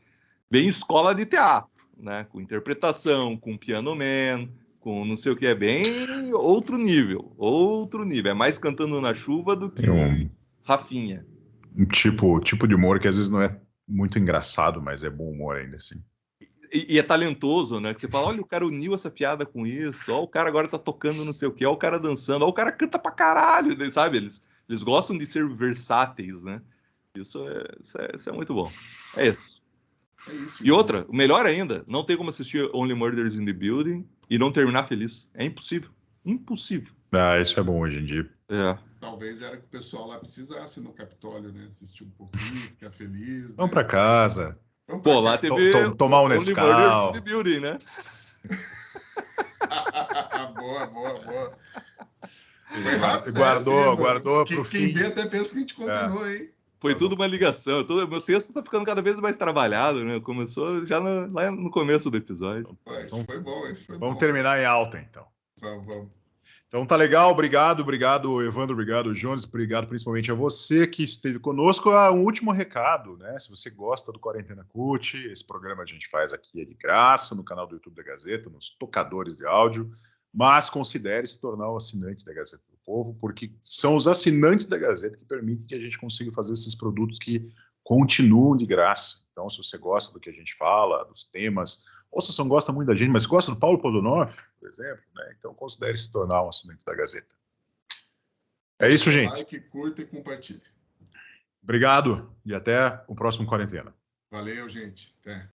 escola de teatro, né? Com interpretação, com piano man, com não sei o que, é bem outro nível. É mais Cantando na Chuva do que Tem Rafinha. um tipo de humor que às vezes não é muito engraçado, mas é bom humor ainda assim. E é talentoso, né? Que você fala, olha, o cara uniu essa piada com isso, ó, o cara agora tá tocando não sei o que, ó, o cara dançando, ó, o cara canta pra caralho, sabe? Eles gostam de ser versáteis, né? Isso é muito bom. É isso. É isso, E outra, melhor ainda, não tem como assistir Only Murders in the Building e não terminar feliz. É impossível. Impossível. Isso é bom hoje em dia. Talvez era que o pessoal lá precisasse no Capitólio, né? Assistir um pouquinho, ficar feliz, Vamos né? pra casa. Vamos pra Pô, lá cá. teve Tomar um Only Murders in the Nescau. Building, né? Boa. Ele Foi rápido essa, hein, mano? guardou pro Quem vê fim. até pensa que a gente combinou, hein? Foi tudo uma ligação. Meu texto tá ficando cada vez mais trabalhado, né? Começou já lá no começo do episódio. Pô, esse foi bom. Vamos terminar em alta, então. Vamos. Então tá legal, obrigado, Evandro, obrigado, Jones, obrigado principalmente a você que esteve conosco. Um último recado, né? Se você gosta do Quarentena Cult, esse programa a gente faz aqui de graça no canal do YouTube da Gazeta, nos tocadores de áudio, mas considere se tornar um assinante da Gazeta do Povo, porque são os assinantes da Gazeta que permitem que a gente consiga fazer esses produtos que continuam de graça. Então, se você gosta do que a gente fala, dos temas, ou se você não gosta muito da gente, mas gosta do Paulo Podonoff, por exemplo, né? Então considere se tornar um assinante da Gazeta. É isso, gente. Like, curta e compartilhe. Obrigado e até o próximo Quarentena. Valeu, gente. Até.